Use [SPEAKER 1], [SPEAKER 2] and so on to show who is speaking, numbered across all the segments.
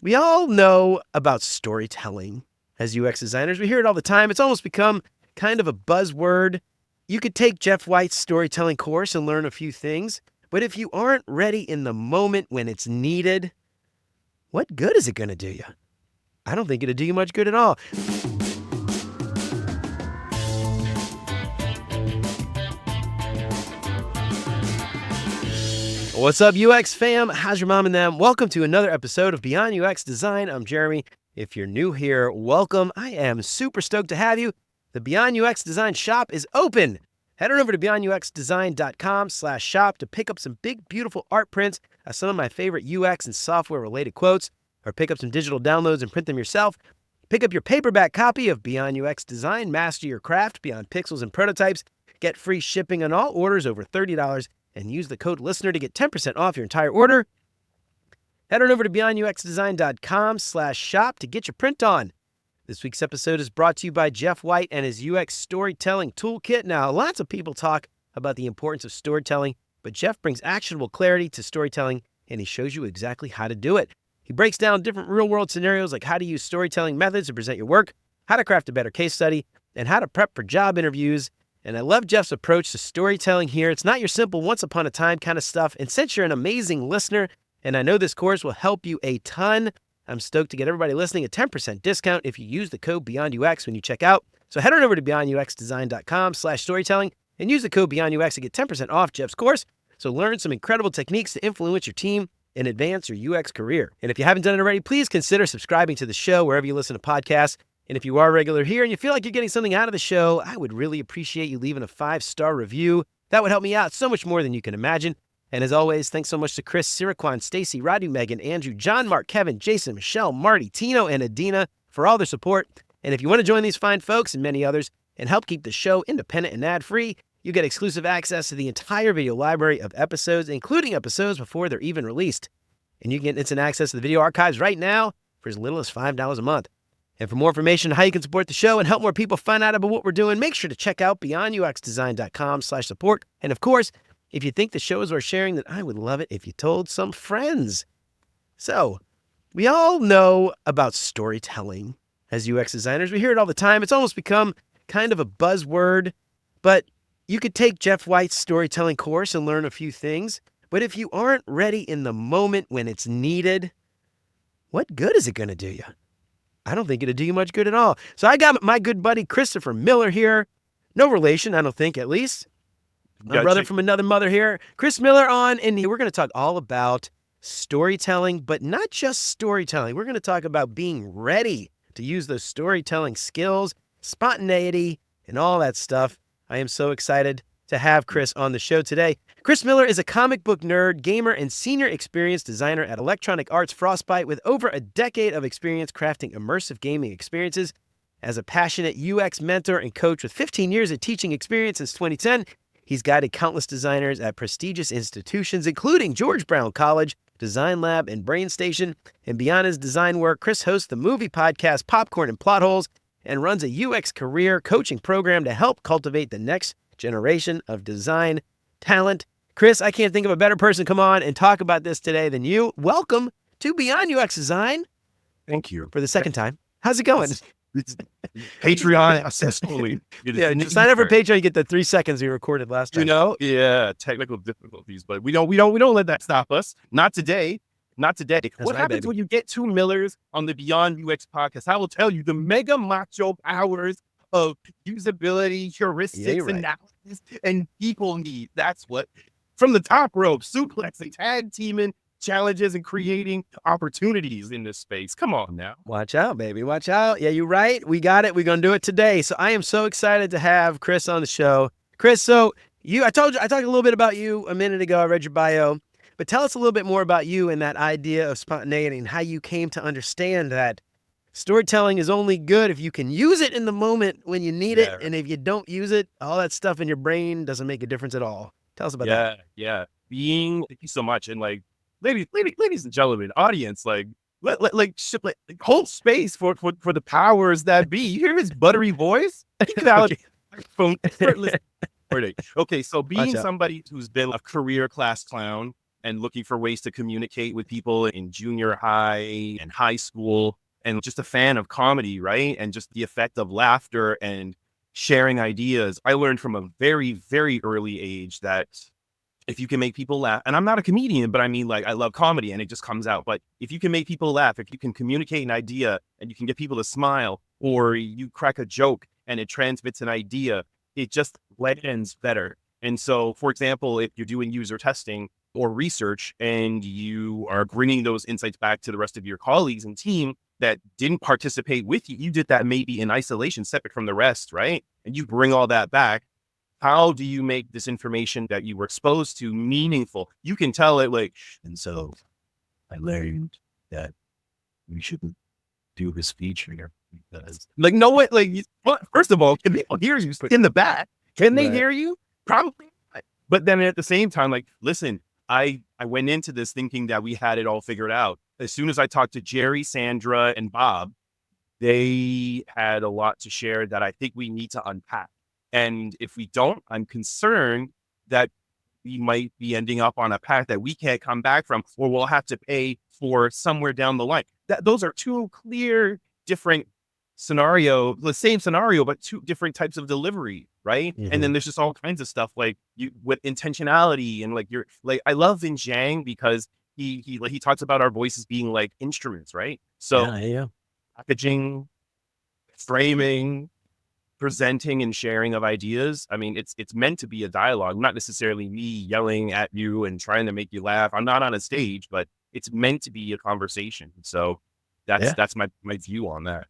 [SPEAKER 1] We all know about storytelling as UX designers. We hear it all the time. It's almost become kind of a buzzword. You could take Jeff White's storytelling course and learn a few things, but if you aren't ready in the moment when it's needed, what good is it going to do you? I don't think it'll do you much good at all. What's up, UX fam? How's your mom and them? Welcome to another episode of Beyond UX Design. I'm Jeremy. If you're new here, welcome. I am super stoked to have you. The Beyond UX Design shop is open. Head on over to beyonduxdesign.com/shop to pick up some big, beautiful art prints of some of my favorite UX and software-related quotes, or pick up some digital downloads and print them yourself. Pick up your paperback copy of Beyond UX Design, Master Your Craft, Beyond Pixels and Prototypes. Get free shipping on all orders over $30 and use the code LISTENER to get 10% off your entire order. Head on over to beyonduxdesign.com/shop to get your print on. This week's episode is brought to you by Jeff White and his UX Storytelling Toolkit. Now, lots of people talk about the importance of storytelling, but Jeff brings actionable clarity to storytelling, and he shows you exactly how to do it. He breaks down different real-world scenarios like how to use storytelling methods to present your work, how to craft a better case study, and how to prep for job interviews. And I love Jeff's approach to storytelling here. It's not your simple once upon a time kind of stuff. And since you're an amazing listener, and I know this course will help you a ton, I'm stoked to get everybody listening a 10% discount if you use the code BeyondUX when you check out. So head on over to beyonduxdesign.com/storytelling and use the code BeyondUX to get 10% off Jeff's course. So learn some incredible techniques to influence your team and advance your UX career. And if you haven't done it already, please consider subscribing to the show wherever you listen to podcasts. And if you are a regular here and you feel like you're getting something out of the show, I would really appreciate you leaving a 5-star review. That would help me out so much more than you can imagine. And as always, thanks so much to Chris, Siraquan, Stacy, Rodney, Megan, Andrew, John, Mark, Kevin, Jason, Michelle, Marty, Tino, and Adina for all their support. And if you want to join these fine folks and many others and help keep the show independent and ad-free, you get exclusive access to the entire video library of episodes, including episodes before they're even released. And you can get instant access to the video archives right now for as little as $5 a month. And for more information on how you can support the show and help more people find out about what we're doing, make sure to check out beyonduxdesign.com/support. And of course, if you think the show is worth sharing, then I would love it if you told some friends. So, we all know about storytelling as UX designers. We hear it all the time. It's almost become kind of a buzzword, but you could take Jeff White's storytelling course and learn a few things. But if you aren't ready in the moment when it's needed, what good is it going to do you? I don't think it'll do you much good at all. So I got my good buddy Christopher Miller here. No relation, I don't think, at least. My brother from another mother here. Chris Miller on, and we're going to talk all about storytelling, but not just storytelling. We're going to talk about being ready to use those storytelling skills, spontaneity, and all that stuff. I am so excited to have Chris on the show today. Chris Miller is a comic book nerd, gamer, and senior experience designer at Electronic Arts Frostbite with over a decade of experience crafting immersive gaming experiences. As a passionate UX mentor and coach with 15 years of teaching experience since 2010, he's guided countless designers at prestigious institutions, including George Brown College, Design Lab, and BrainStation. And beyond his design work, Chris hosts the movie podcast Popcorn and Plot Holes and runs a UX career coaching program to help cultivate the next generation of design talent. Chris, I can't think of a better person to come on and talk about this today than you. Welcome to Beyond UX Design.
[SPEAKER 2] Thank you.
[SPEAKER 1] For the second time. How's it going?
[SPEAKER 2] It's Patreon accessibility.
[SPEAKER 1] Yeah, sign up for Patreon. You get the 3 seconds we recorded last time.
[SPEAKER 2] Technical difficulties, but we don't let that stop us. Not today. Not today. What happens when you get two Millers on the Beyond UX podcast? I will tell you the mega macho powers of usability, heuristics, analysis, and people need. That's what, from the top rope, suplexing, tag teaming, challenges, and creating opportunities in this space. Come on now.
[SPEAKER 1] Watch out, baby. Watch out. Yeah, you're right. We got it. We're going to do it today. So I am so excited to have Chris on the show. Chris, so I talked a little bit about you a minute ago. I read your bio, but tell us a little bit more about you and that idea of spontaneity and how you came to understand that storytelling is only good if you can use it in the moment when you need it. And if you don't use it, all that stuff in your brain doesn't make a difference at all. Tell us about that.
[SPEAKER 2] Yeah. Thank you so much. And ladies and gentlemen, audience, hold space for the powers that be. You hear his buttery voice? Okay, so being somebody who's been a career class clown, and looking for ways to communicate with people in junior high and high school, and just a fan of comedy, right? And just the effect of laughter and sharing ideas. I learned from a very, very early age that if you can make people laugh, and I'm not a comedian, but I mean, like, I love comedy and it just comes out. But if you can make people laugh, if you can communicate an idea and you can get people to smile, or you crack a joke and it transmits an idea, it just lands better. And so, for example, if you're doing user testing or research and you are bringing those insights back to the rest of your colleagues and team that didn't participate with you, you did that maybe in isolation, separate from the rest, right? And you bring all that back. How do you make this information that you were exposed to meaningful? You can tell it like, and so I learned that we shouldn't do this feature because, like, no way, like, first of all, can people hear you in the back? Can they hear you? Probably not. But then at the same time, like, listen, I went into this thinking that we had it all figured out. As soon as I talked to Jerry, Sandra, and Bob, they had a lot to share that I think we need to unpack. And if we don't, I'm concerned that we might be ending up on a path that we can't come back from, or we'll have to pay for somewhere down the line. Those are two clear, different scenario, the same scenario, but two different types of delivery, right? Mm-hmm. And then there's just all kinds of stuff like you with intentionality, and like, you're like, I love Vin Jiang because he talks about our voices being like instruments, right? So packaging, framing, presenting and sharing of ideas. I mean, it's meant to be a dialogue, not necessarily me yelling at you and trying to make you laugh. I'm not on a stage, but it's meant to be a conversation. So that's my view on that.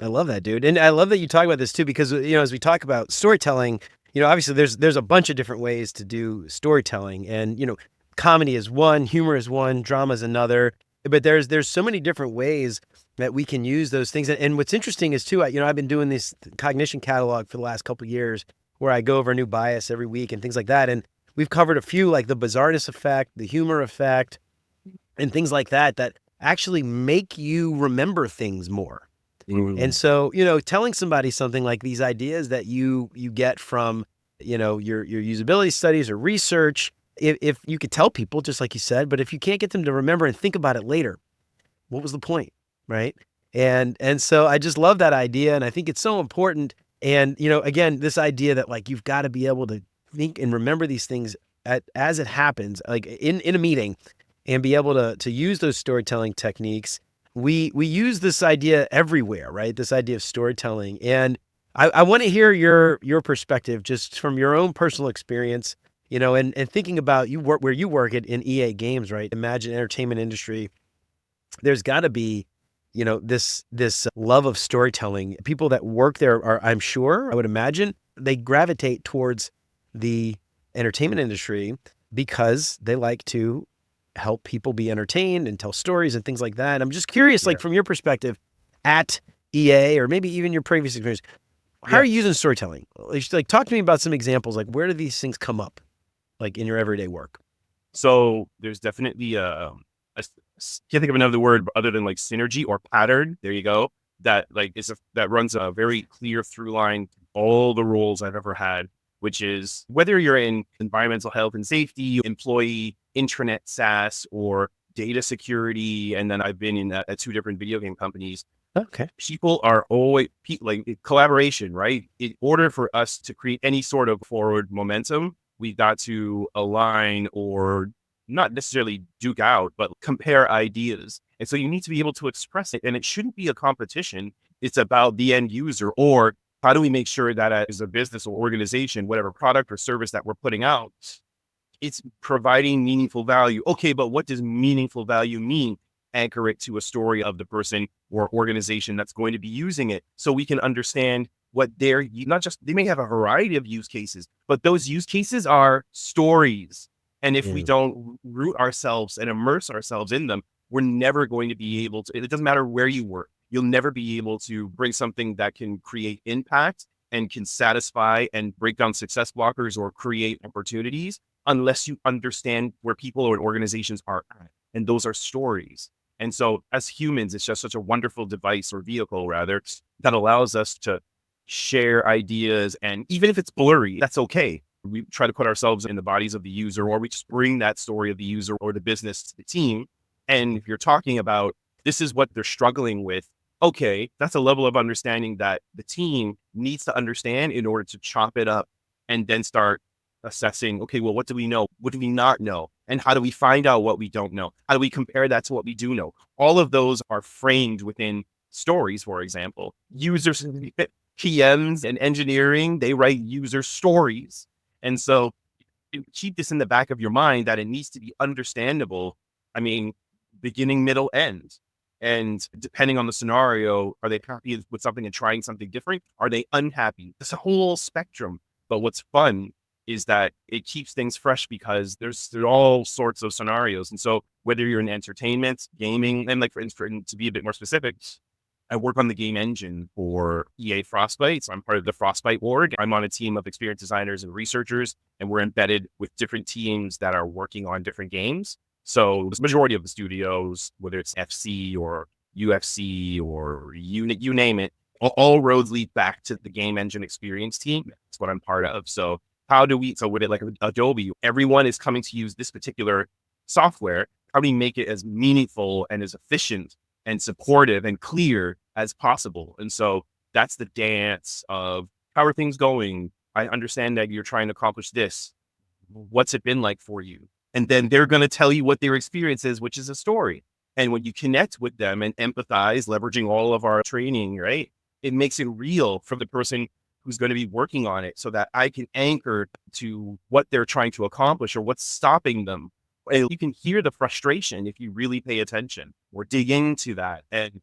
[SPEAKER 1] I love that, dude. And I love that you talk about this too, because, you know, as we talk about storytelling, you know, obviously there's a bunch of different ways to do storytelling, and, you know, comedy is one, humor is one, drama is another, but there's so many different ways that we can use those things. And what's interesting is too, you know, I've been doing this cognition catalog for the last couple of years where I go over a new bias every week and things like that. And we've covered a few, like the bizarreness effect, the humor effect, and things like that, that actually make you remember things more. Mm-hmm. And so, you know, telling somebody something like these ideas that you get from, you know, your usability studies or research, if you could tell people, just like you said, but if you can't get them to remember and think about it later, what was the point? Right. And so I just love that idea. And I think it's so important. And, you know, again, this idea that, like, you've got to be able to think and remember these things as it happens, like in a meeting, and be able to use those storytelling techniques. We use this idea everywhere, right? This idea of storytelling. And I want to hear your perspective just from your own personal experience, you know, and thinking about where you work in EA Games, right? Imagine entertainment industry. There's got to be, you know, this love of storytelling. People that work there are, I'm sure, I would imagine, they gravitate towards the entertainment industry because they like to help people be entertained and tell stories and things like that. I'm just curious, like, from your perspective at EA, or maybe even your previous experience, how are you using storytelling? Like, talk to me about some examples. Like, where do these things come up, like, in your everyday work?
[SPEAKER 2] So there's definitely can't think of another word other than like synergy or pattern. There you go. That like that runs a very clear through line through all the roles I've ever had, which is whether you're in environmental health and safety, employee, intranet SaaS, or data security. And then I've been in at 2 different video game companies.
[SPEAKER 1] Okay.
[SPEAKER 2] People are always like collaboration, right? In order for us to create any sort of forward momentum, we've got to align, or not necessarily duke out, but compare ideas. And so you need to be able to express it. And it shouldn't be a competition. It's about the end user, or how do we make sure that as a business or organization, whatever product or service that we're putting out, it's providing meaningful value. Okay, but what does meaningful value mean? Anchor it to a story of the person or organization that's going to be using it, so we can understand what they're not just, they may have a variety of use cases, but those use cases are stories. And if we don't root ourselves and immerse ourselves in them, we're never going to be able to, it doesn't matter where you work, you'll never be able to bring something that can create impact and can satisfy and break down success blockers or create opportunities unless you understand where people or organizations are at. And those are stories. And so as humans, it's just such a wonderful device, or vehicle rather, that allows us to share ideas. And even if it's blurry, that's okay. We try to put ourselves in the bodies of the user, or we just bring that story of the user or the business to the team. And if you're talking about this is what they're struggling with, okay, that's a level of understanding that the team needs to understand in order to chop it up and then start assessing, okay, well, what do we know? What do we not know? And how do we find out what we don't know? How do we compare that to what we do know? All of those are framed within stories, for example. Users, PMs and engineering, they write user stories. And so you keep this in the back of your mind that it needs to be understandable. I mean, beginning, middle, end. And depending on the scenario, are they happy with something and trying something different? Are they unhappy? It's a whole spectrum. But what's fun is that it keeps things fresh because there's all sorts of scenarios. And so whether you're in entertainment, gaming, and like for instance, to be a bit more specific, I work on the game engine for EA Frostbite. So I'm part of the Frostbite org. I'm on a team of experienced designers and researchers, and we're embedded with different teams that are working on different games. So the majority of the studios, whether it's FC or UFC or you name it, all roads lead back to the game engine experience team. That's what I'm part of. So so with it like Adobe, everyone is coming to use this particular software. How do we make it as meaningful and as efficient and supportive and clear as possible? And so that's the dance of how are things going? I understand that you're trying to accomplish this. What's it been like for you? And then they're going to tell you what their experience is, which is a story. And when you connect with them and empathize, leveraging all of our training, right, it makes it real for the person who's going to be working on it so that I can anchor to what they're trying to accomplish or what's stopping them. And you can hear the frustration if you really pay attention or dig into that. And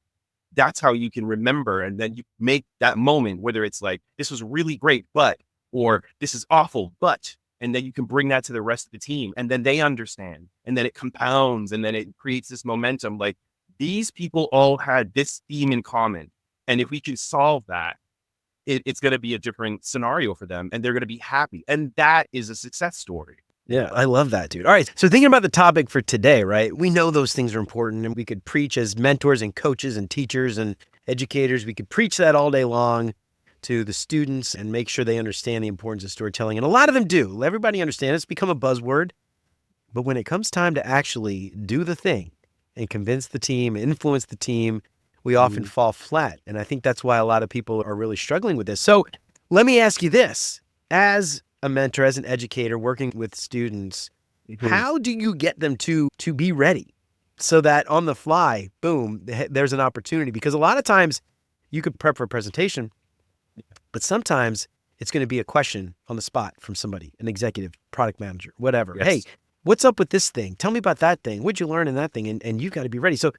[SPEAKER 2] that's how you can remember. And then you make that moment, whether it's like, this was really great, but, or this is awful, but, and then you can bring that to the rest of the team. And then they understand. And then it compounds. And then it creates this momentum. Like these people all had this theme in common. And if we can solve that, it's going to be a different scenario for them and they're going to be happy. And that is a success story.
[SPEAKER 1] Yeah, I love that, dude. All right. So thinking about the topic for today, right? We know those things are important and we could preach as mentors and coaches and teachers and educators. We could preach that all day long to the students and make sure they understand the importance of storytelling. And a lot of them do. Everybody understands it's become a buzzword. But when it comes time to actually do the thing and convince the team, influence the team, we often fall flat. And I think that's why a lot of people are really struggling with this. So let me ask you this. As a mentor, as an educator working with students, how do you get them to be ready so that on the fly, boom, there's an opportunity? Because a lot of times you could prep for a presentation, but sometimes it's going to be a question on the spot from somebody, an executive, product manager, whatever. Yes. Hey, what's up with this thing? Tell me about that thing. What'd you learn in that thing? And you've got to be ready. So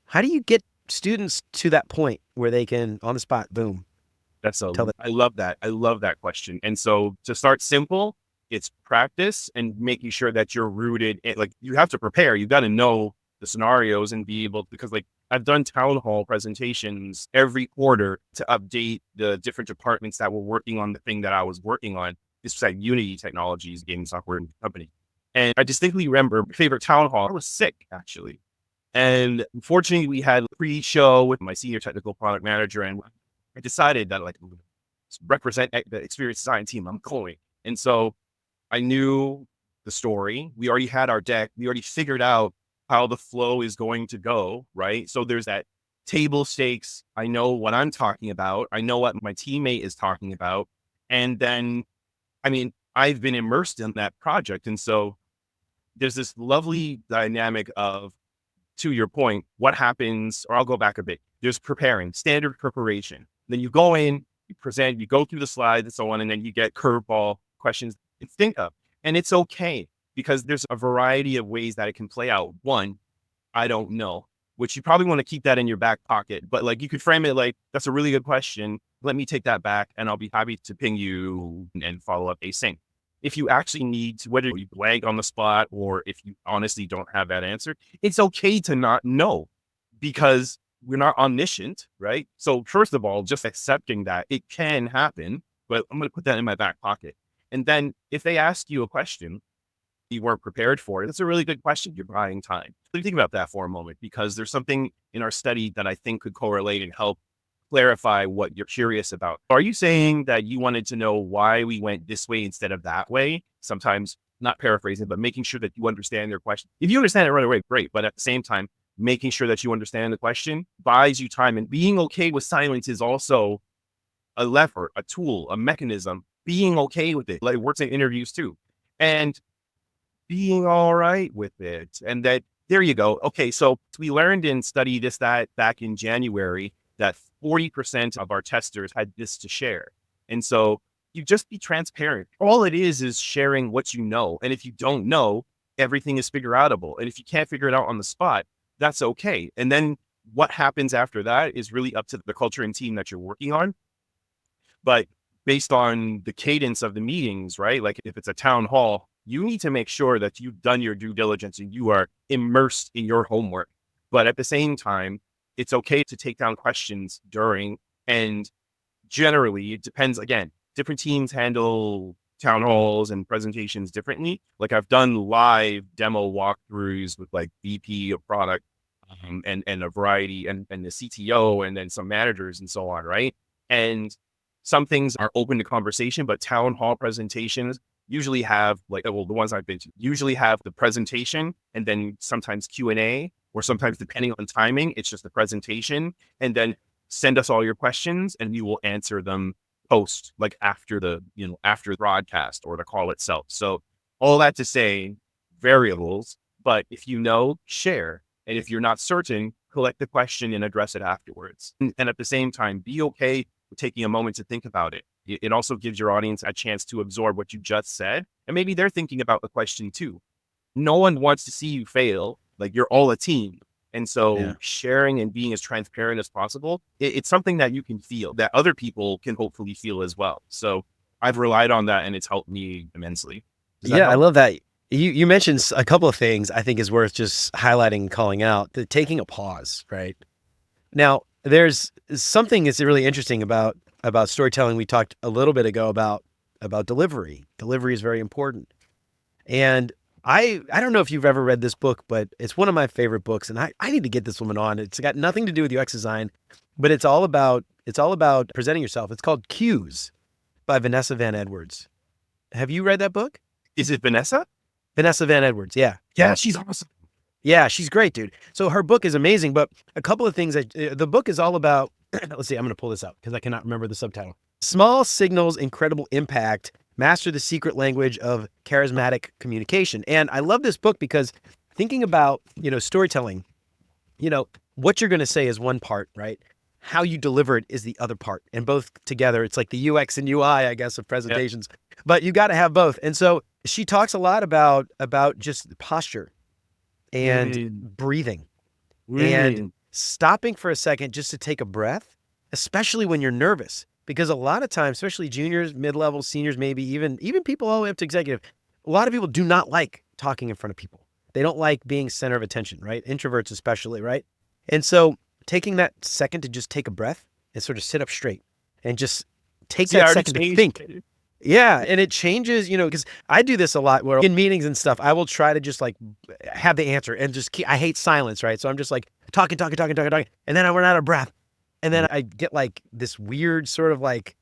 [SPEAKER 1] how do you get students to that point where they can, on the spot, boom?
[SPEAKER 2] I love that. I love that question. And so to start simple, it's practice and making sure that you're rooted in, like you have to prepare. You got to know the scenarios and be able, because like I've done town hall presentations every quarter to update the different departments that were working on the thing that I was working on. This was at Unity Technologies, gaming software company. And I distinctly remember my favorite town hall. I was sick actually. And unfortunately, we had a pre-show with my senior technical product manager, and I decided that like represent the experience design team. I'm going. And so I knew the story. We already had our deck. We already figured out how the flow is going to go, right? So there's that table stakes. I know what I'm talking about. I know what my teammate is talking about. And then, I mean, I've been immersed in that project. And so there's this lovely dynamic of, to your point, what happens, or I'll go back a bit. There's preparing, standard preparation. Then you go in, you present, you go through the slides and so on, and then you get curveball questions to think of. And it's okay because there's a variety of ways that it can play out. One, I don't know, which you probably want to keep that in your back pocket. But like you could frame it like, that's a really good question. Let me take that back and I'll be happy to ping you and follow up async. If you actually need to, whether you blank on the spot or if you honestly don't have that answer, it's okay to not know because we're not omniscient, right? So first of all, just accepting that it can happen, but I'm going to put that in my back pocket. And then if they ask you a question you weren't prepared for, that's a really good question. You're buying time. So think about that for a moment, because there's something in our study that I think could correlate and help clarify what you're curious about. Are you saying that you wanted to know why we went this way instead of that way? Sometimes not paraphrasing, but making sure that you understand their question. If you understand it right away, great. But at the same time, making sure that you understand the question buys you time, and being okay with silence is also a lever, a tool, a mechanism. Being okay with it, like it works in interviews too, and being all right with it. And that, there you go. Okay, so we learned and studied that back in January that 40% of our testers had this to share. And so you just be transparent. All it is sharing what you know. And if you don't know, everything is figure outable. And if you can't figure it out on the spot, that's okay. And then what happens after that is really up to the culture and team that you're working on. But based on the cadence of the meetings, right? Like if it's a town hall, you need to make sure that you've done your due diligence and you are immersed in your homework. But at the same time, it's okay to take down questions during, and generally it depends. Again, different teams handle town halls and presentations differently. Like I've done live demo walkthroughs with like VP of product and a variety and the CTO and then some managers and so on, right? And some things are open to conversation, but town hall presentations usually have like, well, the ones I've been to usually have the presentation and then sometimes Q&A, or sometimes depending on timing, it's just the presentation, and then send us all your questions and we will answer them post, like after the broadcast or the call itself. So all that to say, variables, but if you know, share. And if you're not certain, collect the question and address it afterwards. And at the same time, be okay with taking a moment to think about it. It also gives your audience a chance to absorb what you just said. And maybe they're thinking about the question too. No one wants to see you fail. Like you're all a team. And so sharing and being as transparent as possible, it's something that you can feel, that other people can hopefully feel as well. So I've relied on that and it's helped me immensely.
[SPEAKER 1] I love that. You mentioned a couple of things I think is worth just highlighting and calling out. The taking a pause, right? Now, there's something that's really interesting about storytelling. We talked a little bit ago about delivery. Delivery is very important. And I don't know if you've ever read this book, but it's one of my favorite books, and I need to get this woman on. It's got nothing to do with UX design, but it's all about presenting yourself. It's called Cues by Vanessa Van Edwards. Have you read that book?
[SPEAKER 2] Is it Vanessa?
[SPEAKER 1] Vanessa Van Edwards, yeah.
[SPEAKER 2] Yeah, she's awesome.
[SPEAKER 1] Yeah, she's great, dude. So her book is amazing, but a couple of things the book is all about, let's see, I'm going to pull this out because I cannot remember the subtitle. Small signals, incredible impact, master the secret language of charismatic communication. And I love this book because thinking about, storytelling, what you're going to say is one part, right? How you deliver it is the other part. And both together, it's like the UX and UI, I guess, of presentations. Yep. But you got to have both. And so she talks a lot about just posture and breathing and stopping for a second just to take a breath, especially when you're nervous. Because a lot of times, especially juniors, mid-level, seniors, maybe even people all the way up to executive, a lot of people do not like talking in front of people. They don't like being center of attention, right? Introverts especially, right? And so taking that second to just take a breath and sort of sit up straight and just take that second to think. Yeah. And it changes, because I do this a lot where in meetings and stuff, I will try to just like have the answer and just I hate silence, right? So I'm just like talking. And then I run out of breath. And then I get like this weird sort of like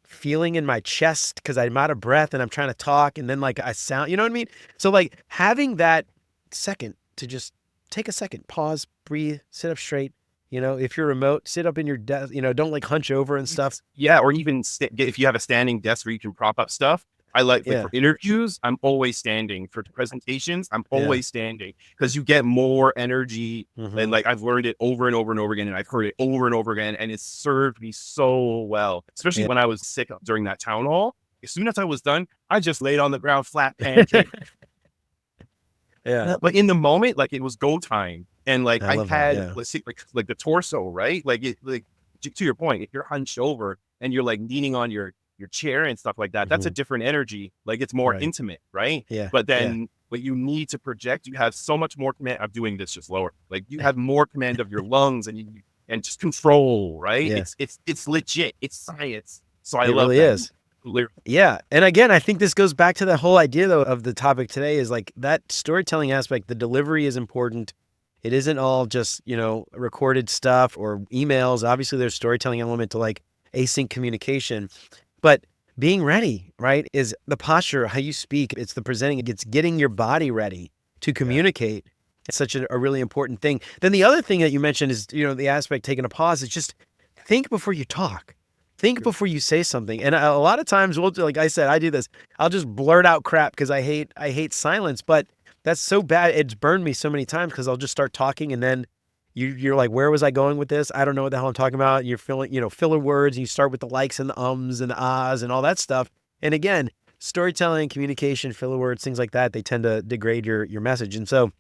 [SPEAKER 1] feeling in my chest because I'm out of breath and I'm trying to talk. And then like I sound, you know what I mean? So like having that second to just take a second, pause, breathe, sit up straight. If you're remote, sit up in your desk, don't like hunch over and stuff.
[SPEAKER 2] Yeah. Or even if you have a standing desk where you can prop up stuff. I like for interviews, I'm always standing. For presentations, I'm always standing because you get more energy. And like I've learned it over and over and over again, and I've heard it over and over again, and it served me so well, especially when I was sick during that town hall. As soon as I was done, I just laid on the ground flat pancake. But in the moment, like it was go time. And like I had, let's see, like the torso, right? Like to your point, if you're hunched over and you're like leaning on your chair and stuff like that, that's a different energy. Like it's more intimate, right?
[SPEAKER 1] Yeah.
[SPEAKER 2] But then what you need to project, you have so much more command. I'm doing this just lower. Like you have more command of your lungs and just control, right?
[SPEAKER 1] Yeah.
[SPEAKER 2] It's legit. It's science. So I
[SPEAKER 1] love
[SPEAKER 2] it. Really
[SPEAKER 1] that. Is. Yeah. And again, I think this goes back to the whole idea though of the topic today is like that storytelling aspect, the delivery is important. It isn't all just, recorded stuff or emails. Obviously, there's storytelling element to like async communication, but being ready, right, is the posture, how you speak. It's the presenting. It's getting your body ready to communicate. It's such a really important thing. Then the other thing that you mentioned is, the aspect taking a pause is just think before you talk. Think before you say something. And a lot of times, like I said, I do this. I'll just blurt out crap because I hate silence. But that's so bad. It's burned me so many times because I'll just start talking and then you're like, where was I going with this? I don't know what the hell I'm talking about. And you're filling, filler words. And you start with the likes and the ums and the ahs and all that stuff. And again, storytelling, communication, filler words, things like that, they tend to degrade your message. And so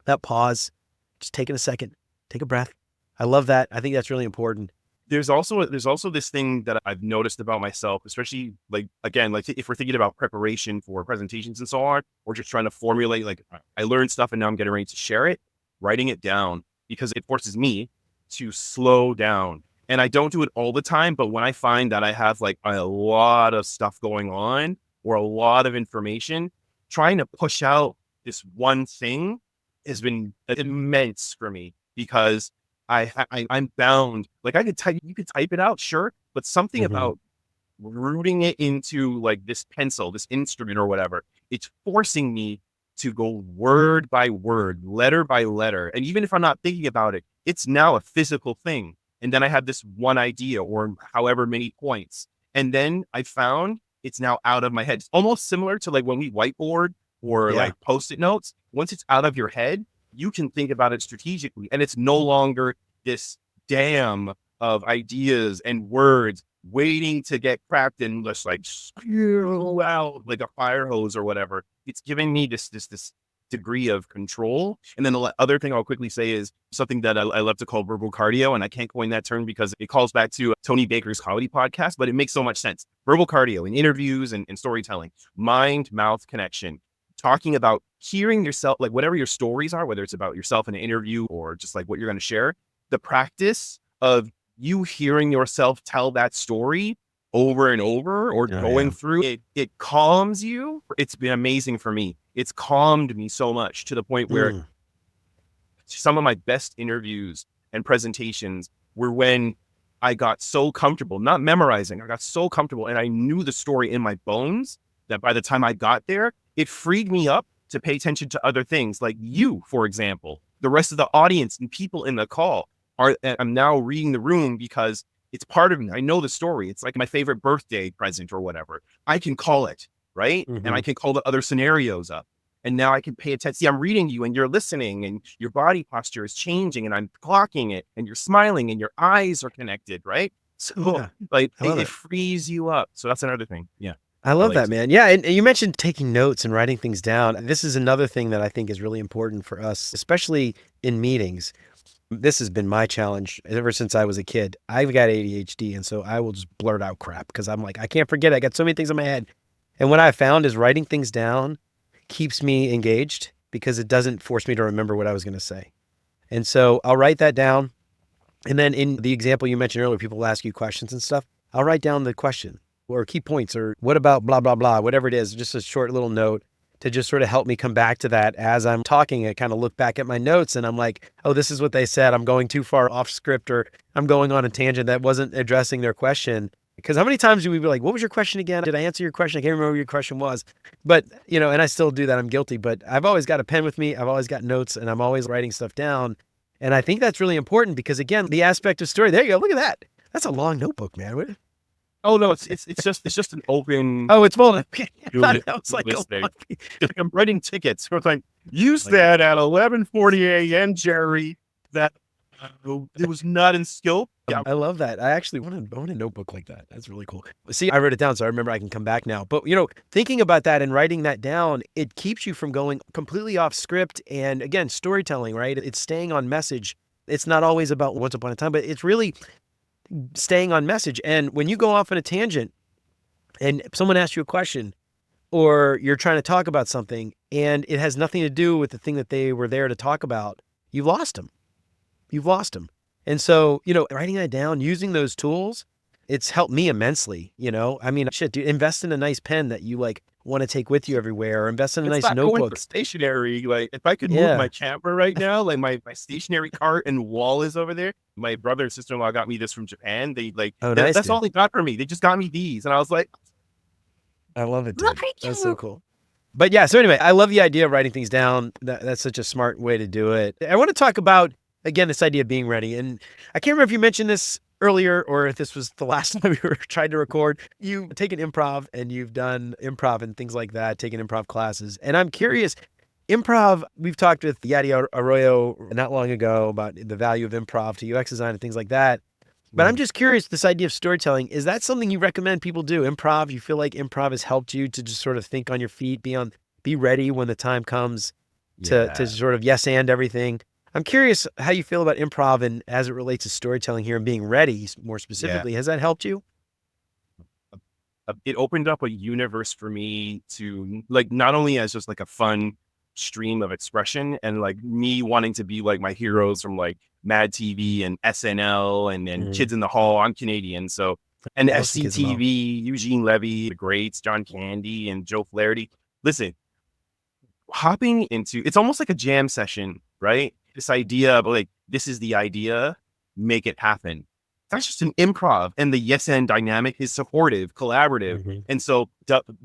[SPEAKER 1] that pause, just taking a second, take a breath. I love that. I think that's really important.
[SPEAKER 2] There's also this thing that I've noticed about myself, especially like if we're thinking about preparation for presentations and so on, or just trying to formulate, like I learned stuff and now I'm getting ready to share it, writing it down, because it forces me to slow down. And I don't do it all the time, but when I find that I have like a lot of stuff going on or a lot of information, trying to push out this one thing has been immense for me, because I'm bound. Like you could type it out, sure, but something about rooting it into like this pencil, this instrument or whatever, it's forcing me to go word by word, letter by letter. And even if I'm not thinking about it, it's now a physical thing. And then I have this one idea or however many points. And then I found it's now out of my head. It's almost similar to like when we whiteboard or like Post-it notes. Once it's out of your head, you can think about it strategically, and it's no longer this dam of ideas and words waiting to get cracked and just like spew out like a fire hose or whatever. It's giving me this degree of control. And then the other thing I'll quickly say is something that I love to call verbal cardio, and I can't coin that term because it calls back to Tony Baker's comedy podcast, but it makes so much sense. Verbal cardio in interviews and storytelling, mind-mouth connection. Talking about hearing yourself, like whatever your stories are, whether it's about yourself in an interview or just like what you're going to share, the practice of you hearing yourself tell that story over and over or going through it, it calms you. It's been amazing for me. It's calmed me so much to the point where some of my best interviews and presentations were when I got so comfortable, not memorizing. I got so comfortable and I knew the story in my bones that by the time I got there, it freed me up to pay attention to other things, like you, for example, the rest of the audience and people in the call I'm now reading the room because it's part of me. I know the story. It's like my favorite birthday present or whatever. I can call it, right? And I can call the other scenarios up. And now I can pay attention. See, I'm reading you and you're listening and your body posture is changing and I'm clocking it and you're smiling and your eyes are connected, right? So it frees you up. So that's another thing. Yeah.
[SPEAKER 1] I love that, man. Yeah. And you mentioned taking notes and writing things down. This is another thing that I think is really important for us, especially in meetings. This has been my challenge ever since I was a kid. I've got ADHD, and so I will just blurt out crap because I'm like, I can't forget. I got so many things in my head. And what I found is writing things down keeps me engaged because it doesn't force me to remember what I was going to say. And so I'll write that down. And then in the example you mentioned earlier, people ask you questions and stuff. I'll write down the question or key points or what about blah, blah, blah, whatever it is, just a short little note to just sort of help me come back to that as I'm talking. I kind of look back at my notes and I'm like, oh, this is what they said. I'm going too far off script or I'm going on a tangent that wasn't addressing their question. Because how many times do we be like, what was your question again? Did I answer your question? I can't remember what your question was. But, and I still do that. I'm guilty. But I've always got a pen with me. I've always got notes and I'm always writing stuff down. And I think that's really important because, again, the aspect of story, there you go. Look at that. That's a long notebook, man.
[SPEAKER 2] Oh no, it's just an open.
[SPEAKER 1] Oh, it's full. That was like
[SPEAKER 2] I'm writing tickets. So it's like use that at 11:40 a.m. Jerry. That it was not in scope.
[SPEAKER 1] Yeah. I love that. I actually want a notebook like that. That's really cool. See, I wrote it down, so I remember I can come back now. But thinking about that and writing that down, it keeps you from going completely off script. And again, storytelling, right? It's staying on message. It's not always about once upon a time, but it's really staying on message. And when you go off on a tangent and someone asks you a question or you're trying to talk about something and it has nothing to do with the thing that they were there to talk about, you've lost them. And so, writing that down, using those tools, it's helped me immensely. I mean, shit, dude, invest in a nice pen that you like want to take with you everywhere, or invest in a
[SPEAKER 2] It's
[SPEAKER 1] nice
[SPEAKER 2] not going
[SPEAKER 1] notebook.
[SPEAKER 2] for stationery. Like if I could move
[SPEAKER 1] Yeah.
[SPEAKER 2] my camera right now, like my stationary cart and wall is over there. My brother and sister-in-law got me this from Japan. They like
[SPEAKER 1] Oh, nice,
[SPEAKER 2] that's
[SPEAKER 1] dude.
[SPEAKER 2] all they got for me. They just got me these, and I was like,
[SPEAKER 1] I love it, dude. That's so cool. But yeah, so anyway, I love the idea of writing things down. That's such a smart way to do it. I want to talk about, again, this idea of being ready. And I can't remember if you mentioned this earlier or if this was the last time we were trying to record. You've taken improv and you've done improv and things like that, taken improv classes. And I'm curious, improv, we've talked with Yadi Arroyo not long ago about the value of improv to UX design and things like that. But I'm just curious, this idea of storytelling, is that something you recommend people do? Improv, you feel like improv has helped you to just sort of think on your feet, be ready when the time comes to sort of yes and everything. I'm curious how you feel about improv and as it relates to storytelling here and being ready more specifically. Has that helped you?
[SPEAKER 2] It opened up a universe for me to like, not only as just like a fun stream of expression and like me wanting to be like my heroes from like Mad TV and SNL and Kids in the Hall. I'm Canadian. So, and SCTV, Eugene Levy, the greats, John Candy and Joe Flaherty. Listen, hopping into, it's almost like a jam session, right? This idea of like, this is the idea, make it happen. That's just an improv, and the yes and dynamic is supportive, collaborative. And so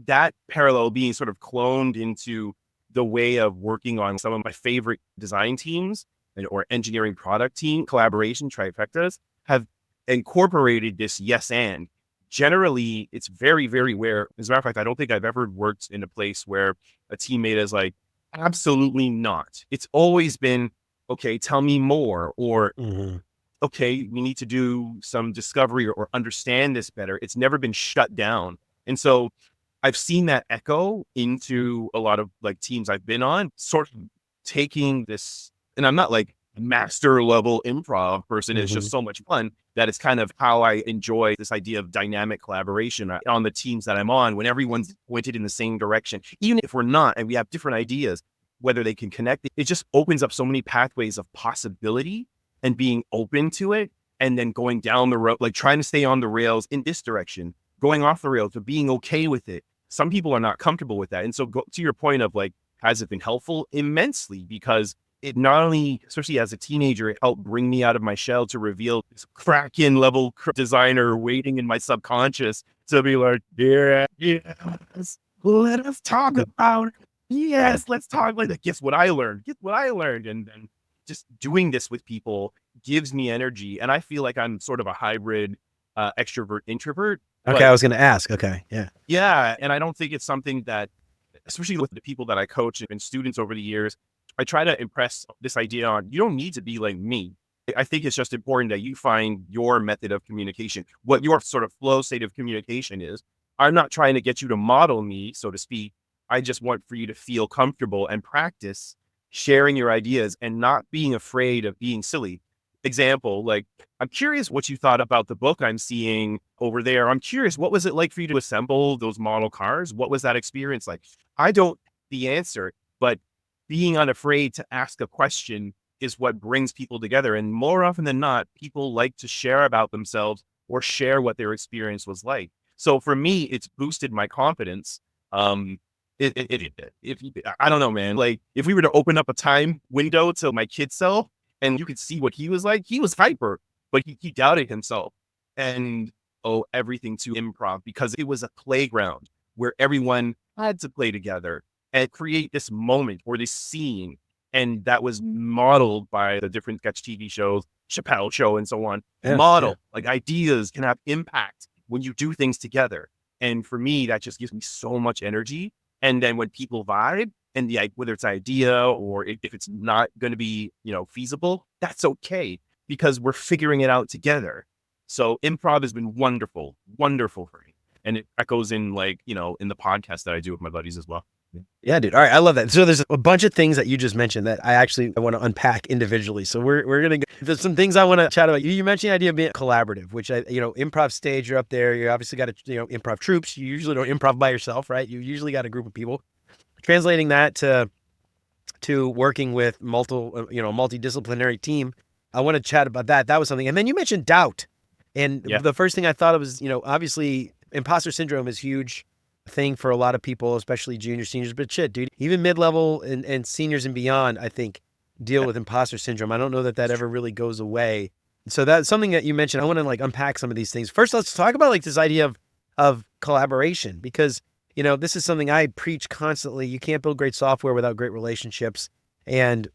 [SPEAKER 2] that parallel being sort of cloned into the way of working on some of my favorite design teams or engineering product team collaboration trifectas have incorporated this yes and. Generally, it's very, very rare. As a matter of fact, I don't think I've ever worked in a place where a teammate is like, absolutely not. It's always been, okay, tell me more, or okay, we need to do some discovery or understand this better. It's never been shut down. And so I've seen that echo into a lot of like teams I've been on, sort of taking this, and I'm not like a master level improv person. It's just so much fun that it's kind of how I enjoy this idea of dynamic collaboration on the teams that I'm on, when everyone's pointed in the same direction, even if we're not, and we have different ideas, whether they can connect. It just opens up so many pathways of possibility and being open to it, and then going down the road, like trying to stay on the rails in this direction, going off the rails, but being okay with it. Some people are not comfortable with that. And so to your point of like, has it been helpful? Immensely, because it not only, especially as a teenager, it helped bring me out of my shell to reveal this Kraken level designer waiting in my subconscious to be like, yes, let us talk about it. Yes, let's talk like that. Guess what I learned? And then just doing this with people gives me energy. And I feel like I'm sort of a hybrid extrovert introvert.
[SPEAKER 1] Okay, I was going to ask. Okay, yeah.
[SPEAKER 2] Yeah, and I don't think it's something that, especially with the people that I coach and students over the years, I try to impress this idea on, you don't need to be like me. I think it's just important that you find your method of communication, what your sort of flow state of communication is. I'm not trying to get you to model me, so to speak. I just want for you to feel comfortable and practice sharing your ideas and not being afraid of being silly. Example, like, I'm curious what you thought about the book I'm seeing over there. I'm curious, what was it like for you to assemble those model cars? What was that experience like? I don't know the answer, but being unafraid to ask a question is what brings people together. And more often than not, people like to share about themselves or share what their experience was like. So for me, it's boosted my confidence. If I don't know, man, like if we were to open up a time window to my kid self and you could see what he was like, he was hyper, but he doubted himself, and everything to improv, because it was a playground where everyone had to play together and create this moment or this scene. And that was modeled by the different sketch TV shows, Chappelle Show and so on. Like ideas can have impact when you do things together. And for me, that just gives me so much energy. And then when people vibe, and whether it's idea or if it's not going to be, feasible, that's okay, because we're figuring it out together. So improv has been wonderful for me. And it echoes in in the podcast that I do with my buddies as well.
[SPEAKER 1] Yeah, dude. All right. I love that. So there's a bunch of things that you just mentioned that I want to unpack individually. So we're going to there's some things I want to chat about. You mentioned the idea of being collaborative, which improv stage, you're up there. You obviously got improv troops. You usually don't improv by yourself, right? You usually got a group of people. Translating that to working with multidisciplinary team. I want to chat about that. That was something. And then you mentioned doubt. And the first thing I thought of was, obviously imposter syndrome is huge thing for a lot of people, especially juniors, seniors, but shit, dude, even mid-level and seniors and beyond, I think, deal with imposter syndrome. I don't know that that ever really goes away. So that's something that you mentioned. I want to like unpack some of these things. First, let's talk about like this idea of collaboration, because, you know, this is something I preach constantly. You can't build great software without great relationships, and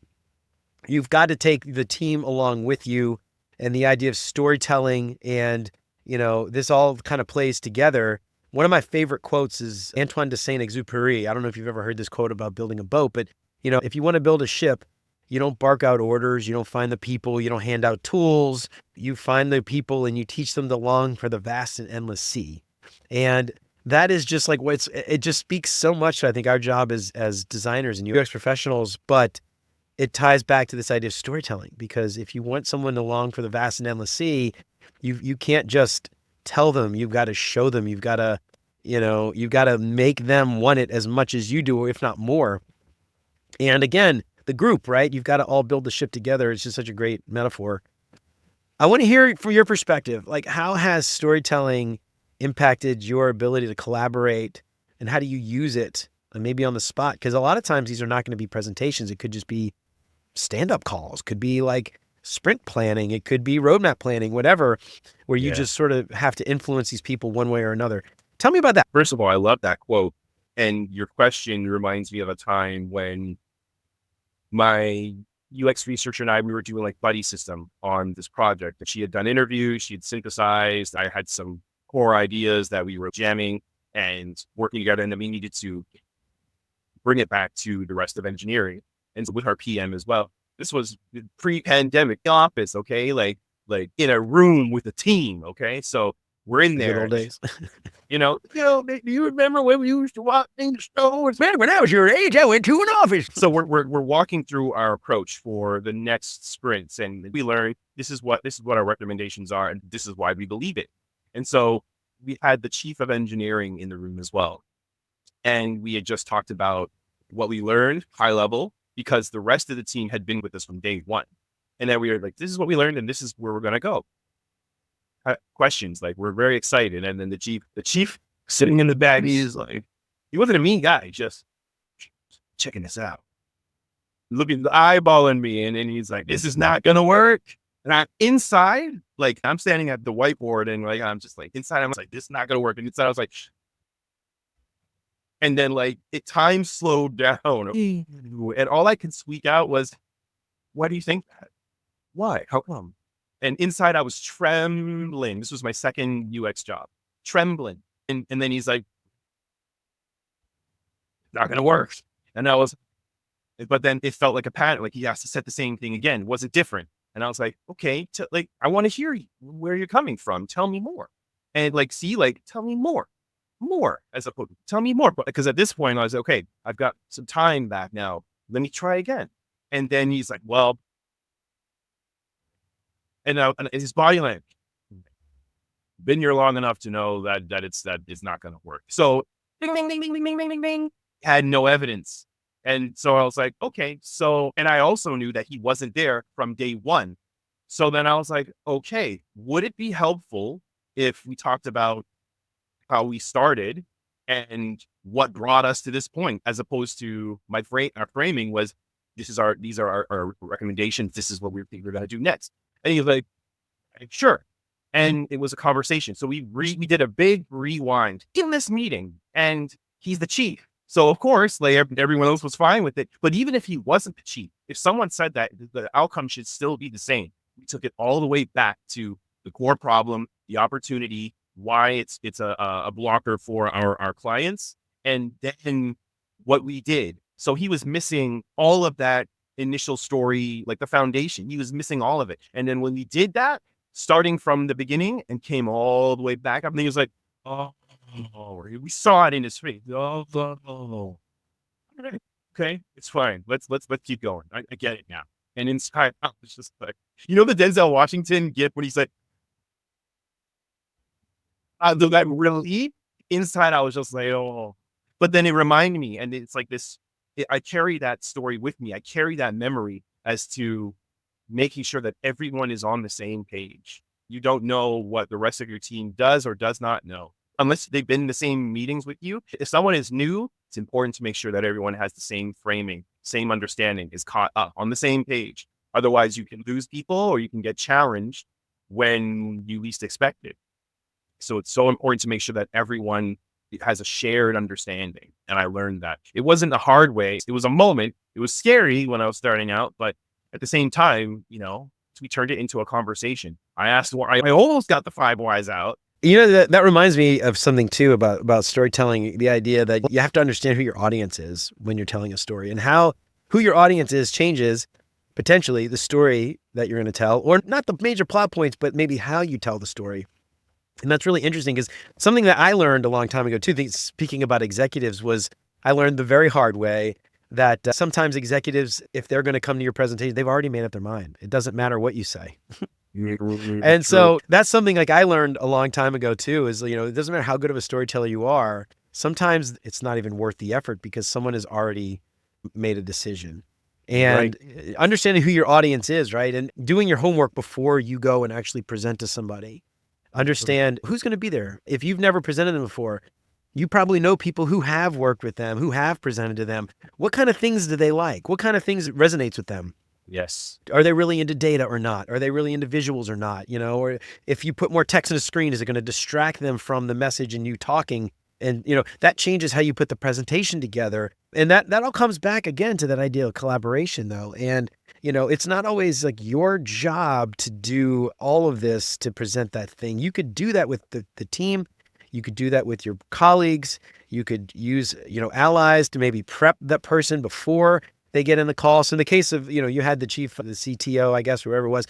[SPEAKER 1] you've got to take the team along with you, and the idea of storytelling and, you know, this all kind of plays together. One of my favorite quotes is Antoine de Saint-Exupéry. I don't know if you've ever heard this quote about building a boat, but, you know, if you want to build a ship, you don't bark out orders, you don't find the people, you don't hand out tools, you find the people and you teach them to long for the vast and endless sea. And that is just like it just speaks so much to, I think, our job as designers and UX professionals, but it ties back to this idea of storytelling, because if you want someone to long for the vast and endless sea, you can't just tell them, you've got to show them, you've got to, you know, you've got to make them want it as much as you do, if not more. And again, the group, right? You've got to all build the ship together. It's just such a great metaphor. I want to hear from your perspective, like, how has storytelling impacted your ability to collaborate, and how do you use it, and maybe on the spot? Because a lot of times these are not going to be presentations. It could just be stand-up calls, could be like sprint planning, it could be roadmap planning, whatever, where you just sort of have to influence these people one way or another. Tell me about that.
[SPEAKER 2] First of all, I love that quote. And your question reminds me of a time when my UX researcher and I, we were doing like buddy system on this project. She had done interviews, she had synthesized. I had some core ideas that we were jamming and working together, and then we needed to bring it back to the rest of engineering and with our PM as well. This was pre-pandemic office, okay? Like in a room with a team, okay? So we're in there.
[SPEAKER 1] Good old days.
[SPEAKER 2] You know, do you remember when we used to walk in the stores?
[SPEAKER 1] Man, when I was your age, I went to an office.
[SPEAKER 2] So we're walking through our approach for the next sprints, and we learned this is what our recommendations are, and this is why we believe it. And so we had the chief of engineering in the room as well, and we had just talked about what we learned high level, because the rest of the team had been with us from day one, and then we were like, this is what we learned, and this is where we're going to go. Questions, like, we're very excited. And then the chief sitting in the back, he's like, he wasn't a mean guy, just checking this out, looking, eyeballing me, and he's like, this is not gonna work. And I'm inside, like, I'm standing at the whiteboard, and like, I'm just like, inside I'm like, this is not gonna work, and inside I was like, and then like time slowed down, and all I could squeak out was, why do you think that? Why? How come? And inside I was trembling. This was my second UX job, trembling. And then he's like, not going to work. And but then it felt like a pattern. Like he has to set the same thing again. Was it different? And I was like, okay, like, I want to hear where you're coming from. Tell me more. And like, tell me more, as opposed to tell me more. Because at this point I was like, okay, I've got some time back now. Let me try again. And then he's like, well, and his body language, been here long enough to know that it's not going to work. So ding, ding, ding, ding, ding, ding, ding, ding, had no evidence. And so I was like, okay, so, and I also knew that he wasn't there from day one. So then I was like, okay, would it be helpful if we talked about how we started and what brought us to this point, as opposed to our framing was, these are our recommendations. This is what we're going to do next. And he's like, sure. And it was a conversation. So we did a big rewind in this meeting, and he's the chief. So of course, like, everyone else was fine with it. But even if he wasn't the chief, if someone said that, the outcome should still be the same. We took it all the way back to the core problem, the opportunity, why it's a blocker for our clients, and then what we did. So he was missing all of that initial story, like the foundation. He was missing all of it. And then when we did that, starting from the beginning and came all the way back up, and he was like, oh, we saw it in his face. Oh. Okay, it's fine. Let's keep going. I get it now. And inside, I was just like, you know, the Denzel Washington gift when he said, that relief inside, I was just like, oh. But then it reminded me, and it's like this, I carry that story with me. I carry that memory as to making sure that everyone is on the same page. You don't know what the rest of your team does or does not know. unless they've been in the same meetings with you. If someone is new, it's important to make sure that everyone has the same framing, same understanding, is caught up on the same page. Otherwise, you can lose people or you can get challenged when you least expect it. So it's so important to make sure that everyone has a shared understanding. And I learned that. It wasn't a hard way. It was a moment. It was scary when I was starting out, but at the same time, we turned it into a conversation. I asked why. I almost got the 5 whys out.
[SPEAKER 1] That reminds me of something too about storytelling, the idea that you have to understand who your audience is when you're telling a story, and who your audience is changes potentially the story that you're going to tell, or not the major plot points, but maybe how you tell the story. And that's really interesting, because something that I learned a long time ago too, speaking about executives, was I learned the very hard way that sometimes executives, if they're going to come to your presentation, they've already made up their mind. It doesn't matter what you say. And so that's something like I learned a long time ago too, is, it doesn't matter how good of a storyteller you are. Sometimes it's not even worth the effort because someone has already made a decision. And understanding who your audience is, right? And doing your homework before you go and actually present to somebody. Understand who's going to be there. If you've never presented them before, you probably know people who have worked with them, who have presented to them. What kind of things do they like? What kind of things resonates with them?
[SPEAKER 2] Yes.
[SPEAKER 1] Are they really into data or not? Are they really into visuals or not? Or if you put more text on a screen, is it going to distract them from the message and you talking? And, that changes how you put the presentation together. And that all comes back again to that idea of collaboration though. And, it's not always like your job to do all of this to present that thing. You could do that with the team. You could do that with your colleagues. You could use, allies to maybe prep that person before they get in the call. So in the case of, you had the chief, the CTO, I guess, whoever it was,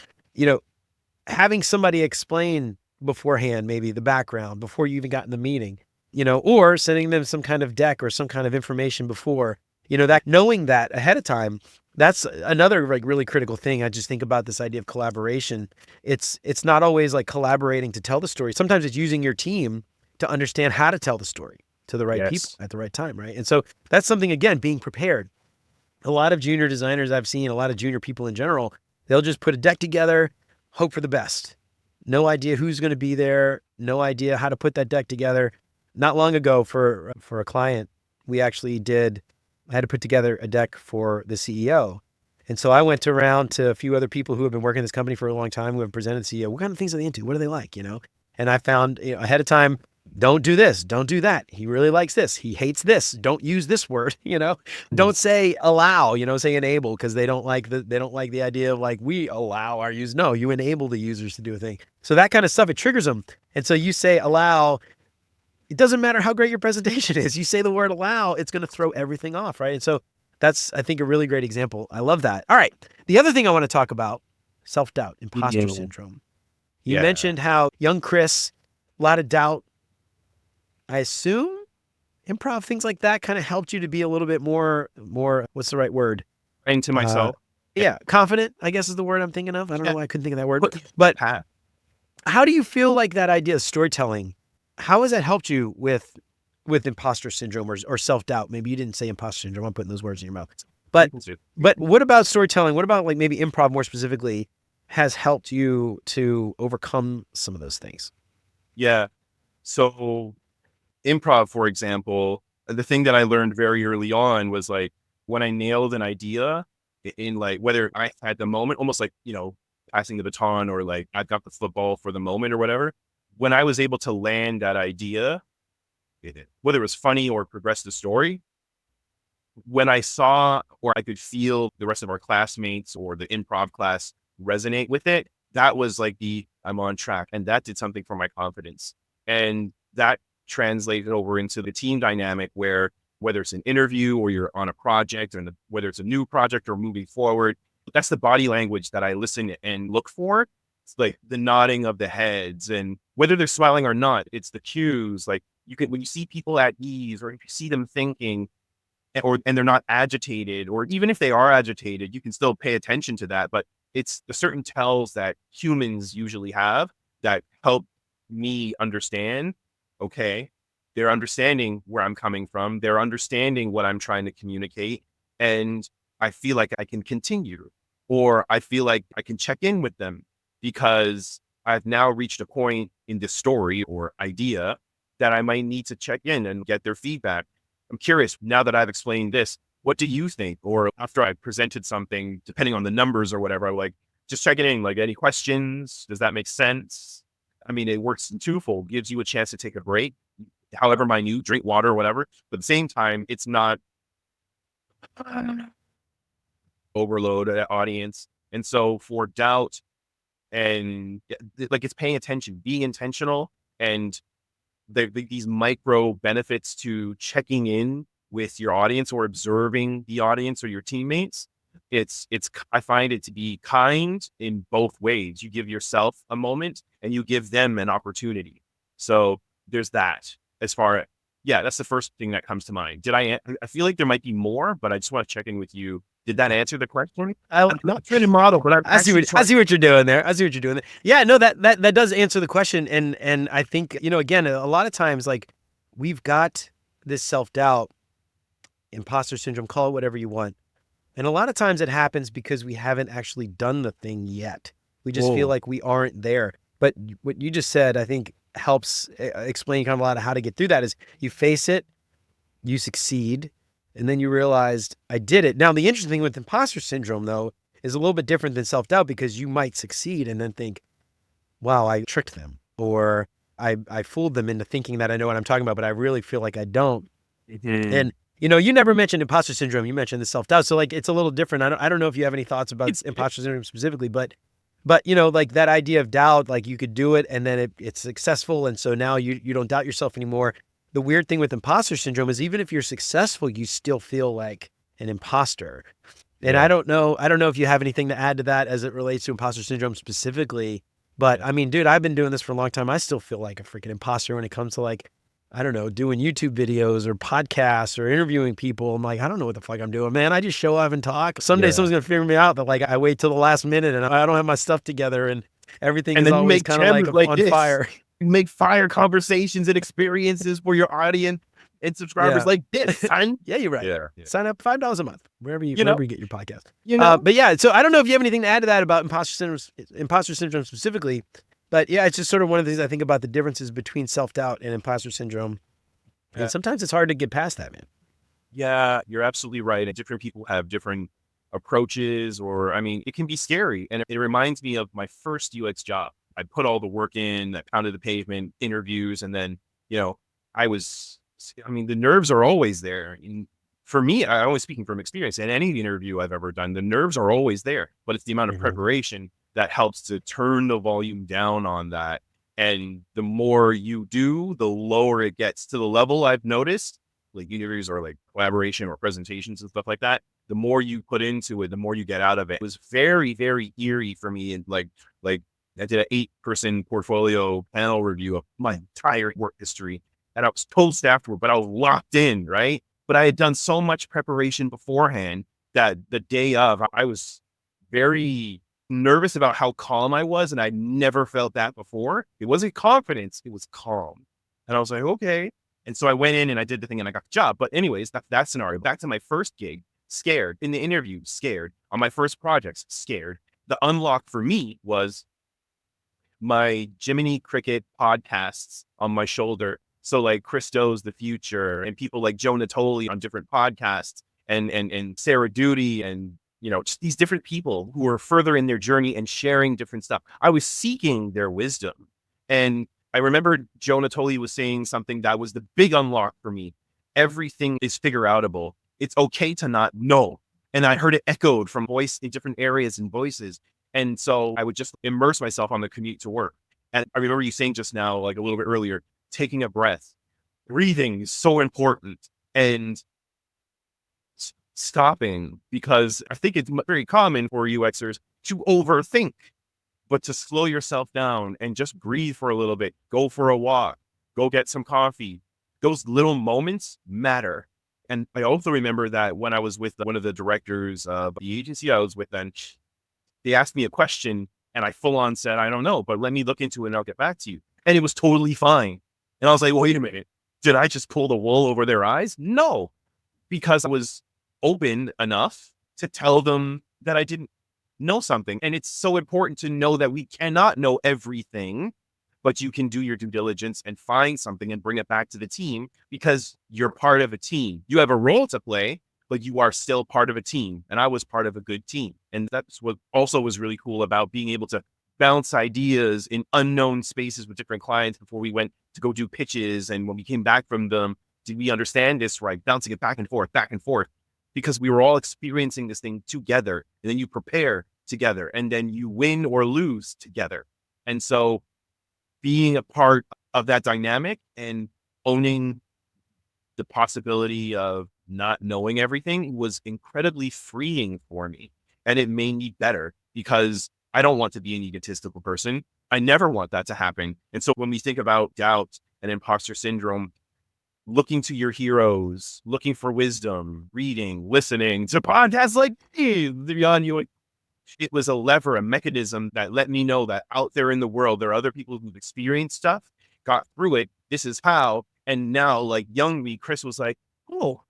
[SPEAKER 1] having somebody explain beforehand, maybe the background before you even got in the meeting, or sending them some kind of deck or some kind of information before, that knowing that ahead of time, that's another like really critical thing. I just think about this idea of collaboration. It's not always like collaborating to tell the story. Sometimes it's using your team to understand how to tell the story to the right people at the right time. Right. And so that's something, again, being prepared. A lot of junior designers I've seen, a lot of junior people in general, they'll just put a deck together, hope for the best. No idea who's going to be there. No idea how to put that deck together. Not long ago for a client, I had to put together a deck for the CEO. And so I went around to a few other people who have been working in this company for a long time, who have presented the CEO. What kind of things are they into? What do they like? And I found ahead of time, don't do this, don't do that. He really likes this. He hates this. Don't use this word, Don't say allow, say enable, because they don't like the idea of like, we allow our users. No, you enable the users to do a thing. So that kind of stuff, it triggers them. And so you say allow. It doesn't matter how great your presentation is. You say the word allow, it's going to throw everything off, right? And so that's, I think, a really great example. I love that. All right. The other thing I want to talk about, self-doubt, imposter syndrome. You mentioned how young Chris, a lot of doubt. I assume improv, things like that kind of helped you to be a little bit more, what's the right word?
[SPEAKER 2] Into myself.
[SPEAKER 1] Confident, I guess is the word I'm thinking of. I don't know why I couldn't think of that word. But how do you feel like that idea of storytelling, how has that helped you with imposter syndrome or self-doubt? Maybe you didn't say imposter syndrome. I'm putting those words in your mouth. But what about storytelling? What about like maybe improv more specifically has helped you to overcome some of those things?
[SPEAKER 2] Yeah. So improv, for example, the thing that I learned very early on was like when I nailed an idea in like whether I had the moment, almost like, passing the baton or like I got the football for the moment or whatever. When I was able to land that idea, whether it was funny or progress the story, when I saw or I could feel the rest of our classmates or the improv class resonate with it, that was like I'm on track. And that did something for my confidence. And that translated over into the team dynamic where whether it's an interview or you're on a project or whether it's a new project or moving forward, that's the body language that I listen and look for. It's like the nodding of the heads and whether they're smiling or not, it's the cues. Like when you see people at ease or if you see them thinking and they're not agitated, or even if they are agitated, you can still pay attention to that. But it's the certain tells that humans usually have that help me understand, okay, they're understanding where I'm coming from. They're understanding what I'm trying to communicate. And I feel like I can continue, or I feel like I can check in with them because I've now reached a point in this story or idea that I might need to check in and get their feedback. I'm curious, now that I've explained this, what do you think? Or after I presented something, depending on the numbers or whatever, I'm like, just checking in, like, any questions? Does that make sense? I mean, it works in twofold, gives you a chance to take a break, however minute, drink water or whatever. But at the same time, it's not overload an audience. And so for doubt and like, it's paying attention, being intentional, and these micro benefits to checking in with your audience or observing the audience or your teammates. It's I find it to be kind in both ways. You give yourself a moment and you give them an opportunity. So there's that. As far as, yeah, that's the first thing that comes to mind. I feel like there might be more, but I just want to check in with you. Did that answer the question? I'm not trying to model, but
[SPEAKER 1] I see what you're doing there. I see what you're doing there. Yeah, no, that does answer the question. And I think, again, a lot of times, like, we've got this self-doubt, imposter syndrome, call it whatever you want. And a lot of times it happens because we haven't actually done the thing yet. We just feel like we aren't there. But what you just said, I think, helps explain kind of a lot of how to get through that. Is you face it, you succeed, and then you realized, I did it. Now, the interesting thing with imposter syndrome, though, is a little bit different than self-doubt, because you might succeed and then think, wow, I tricked them, or I fooled them into thinking that I know what I'm talking about, but I really feel like I don't.
[SPEAKER 2] Mm-hmm.
[SPEAKER 1] And you never mentioned imposter syndrome. You mentioned the self-doubt. So, like, it's a little different. I don't know if you have any thoughts about imposter syndrome specifically, but like, that idea of doubt, like, you could do it and then it's successful. And so now you don't doubt yourself anymore. The weird thing with imposter syndrome is, even if you're successful, you still feel like an imposter. And I don't know if you have anything to add to that as it relates to imposter syndrome specifically, but I mean, dude, I've been doing this for a long time. I still feel like a freaking imposter when it comes to, like, I don't know, doing YouTube videos or podcasts or interviewing people. I'm like, I don't know what the fuck I'm doing, man. I just show up and talk. Someday someone's going to figure me out, but, like, I wait till the last minute and I don't have my stuff together and everything is always kind of like on fire.
[SPEAKER 2] You make fire conversations and experiences for your audience and subscribers like this, son.
[SPEAKER 1] Yeah, you're right. Yeah. Sign up $5 a month, wherever you get your podcast. But yeah, so I don't know if you have anything to add to that about imposter syndrome specifically. But yeah, it's just sort of one of the things I think about, the differences between self-doubt and imposter syndrome. And sometimes it's hard to get past that, man.
[SPEAKER 2] Yeah, you're absolutely right. And different people have different approaches, or, I mean, it can be scary. And it reminds me of my first UX job. I put all the work in, I pounded the pavement, interviews, and then, the nerves are always there. And for me, I'm always speaking from experience, in any interview I've ever done, the nerves are always there, but it's the amount of preparation that helps to turn the volume down on that. And the more you do, the lower it gets. To the level I've noticed, like, interviews or like collaboration or presentations and stuff like that, the more you put into it, the more you get out of it. It was very, very eerie for me. And like I did an 8-person portfolio panel review of my entire work history, and I was toast afterward, but I was locked in, right? But I had done so much preparation beforehand that the day of, I was very nervous about how calm I was, and I never felt that before. It wasn't confidence, it was calm. And I was like, okay. And so I went in and I did the thing and I got the job. But anyways, that scenario. Back to my first gig, scared. In the interview, scared. On my first projects, scared. The unlock for me was my Jiminy Cricket podcasts on my shoulder. So, like, Christo's The Future, and people like Joe Natoli on different podcasts, and Sarah Duty, and just these different people who are further in their journey and sharing different stuff. I was seeking their wisdom. And I remember Joe Natoli was saying something that was the big unlock for me. Everything is figure outable. It's okay to not know. And I heard it echoed from voice in different areas and voices. And so I would just immerse myself on the commute to work. And I remember you saying just now, like a little bit earlier, taking a breath. Breathing is so important. And stopping, because I think it's very common for UXers to overthink, but to slow yourself down and just breathe for a little bit, go for a walk, go get some coffee. Those little moments matter. And I also remember that when I was with one of the directors of the agency I was with then, they asked me a question and I full on said, I don't know, but let me look into it and I'll get back to you. And it was totally fine. And I was like, wait a minute, did I just pull the wool over their eyes? No, because I was open enough to tell them that I didn't know something. And it's so important to know that we cannot know everything, but you can do your due diligence and find something and bring it back to the team because you're part of a team. You have a role to play, but you are still part of a team. And I was part of a good team. And that's what also was really cool about being able to bounce ideas in unknown spaces with different clients before we went to go do pitches. And when we came back from them, did we understand this right? Bouncing it back and forth, because we were all experiencing this thing together. And then you prepare together and then you win or lose together. And so being a part of that dynamic and owning the possibility of not knowing everything was incredibly freeing for me. And it made me better because I don't want to be an egotistical person. I never want that to happen. And so when we think about doubt and imposter syndrome, looking to your heroes, looking for wisdom, reading, listening to podcasts like Beyond You, it was a lever, a mechanism that let me know that out there in the world, there are other people who've experienced stuff, got through it. This is how. And now, like young me, Chris was like, oh,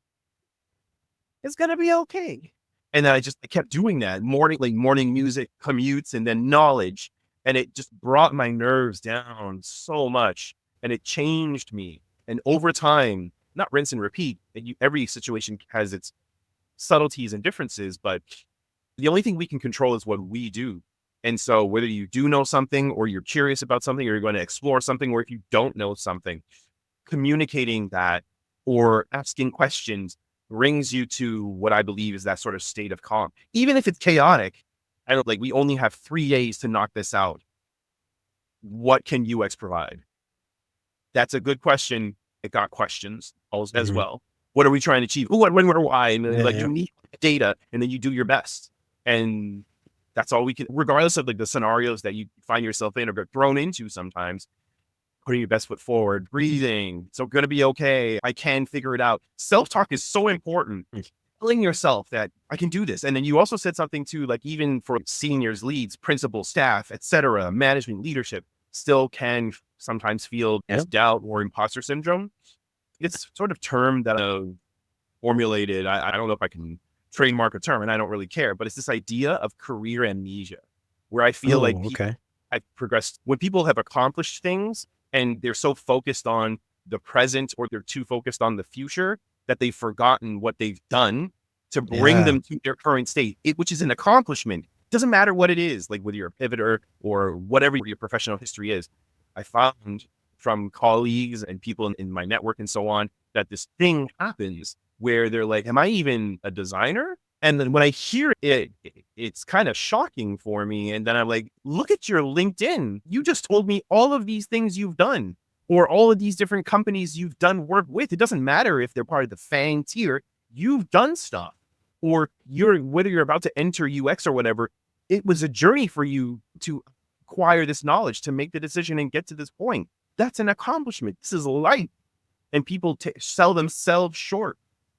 [SPEAKER 2] it's going to be okay. And then I kept doing that morning music, commutes, and then knowledge. And it just brought my nerves down so much. And it changed me. And over time, not rinse and repeat, every situation has its subtleties and differences, but the only thing we can control is what we do. And so whether you do know something or you're curious about something or you're going to explore something, or if you don't know something, communicating that or asking questions brings you to what I believe is that sort of state of calm. Even if it's chaotic, we only have 3 days to knock this out. What can UX provide? That's a good question. It got questions as well. What are we trying to achieve? When, where, why? And you need data, and then you do your best. And that's all we can, regardless of the scenarios that you find yourself in or get thrown into sometimes, putting your best foot forward, breathing. It's going to be okay. I can figure it out. Self-talk is so important. Telling yourself that I can do this. And then you also said something too, even for seniors, leads, principals, staff, etc., management, leadership, still can sometimes feel doubt or imposter syndrome. It's sort of term that I've formulated. I don't know if I can trademark a term, and I don't really care, but it's this idea of career amnesia, where I feel I've progressed. When people have accomplished things and they're so focused on the present or they're too focused on the future that they've forgotten what they've done to bring them to their current state, which is an accomplishment. Doesn't matter what it is, whether you're a pivoter or whatever your professional history is. I found from colleagues and people in my network and so on, that this thing happens where they're like, am I even a designer? And then when I hear it, it's kind of shocking for me. And then I'm like, look at your LinkedIn. You just told me all of these things you've done, or all of these different companies you've done work with. It doesn't matter if they're part of the FANG tier. You've done stuff, or whether you're about to enter UX or whatever. It was a journey for you to acquire this knowledge, to make the decision and get to this point. That's an accomplishment. This is life. And people sell themselves short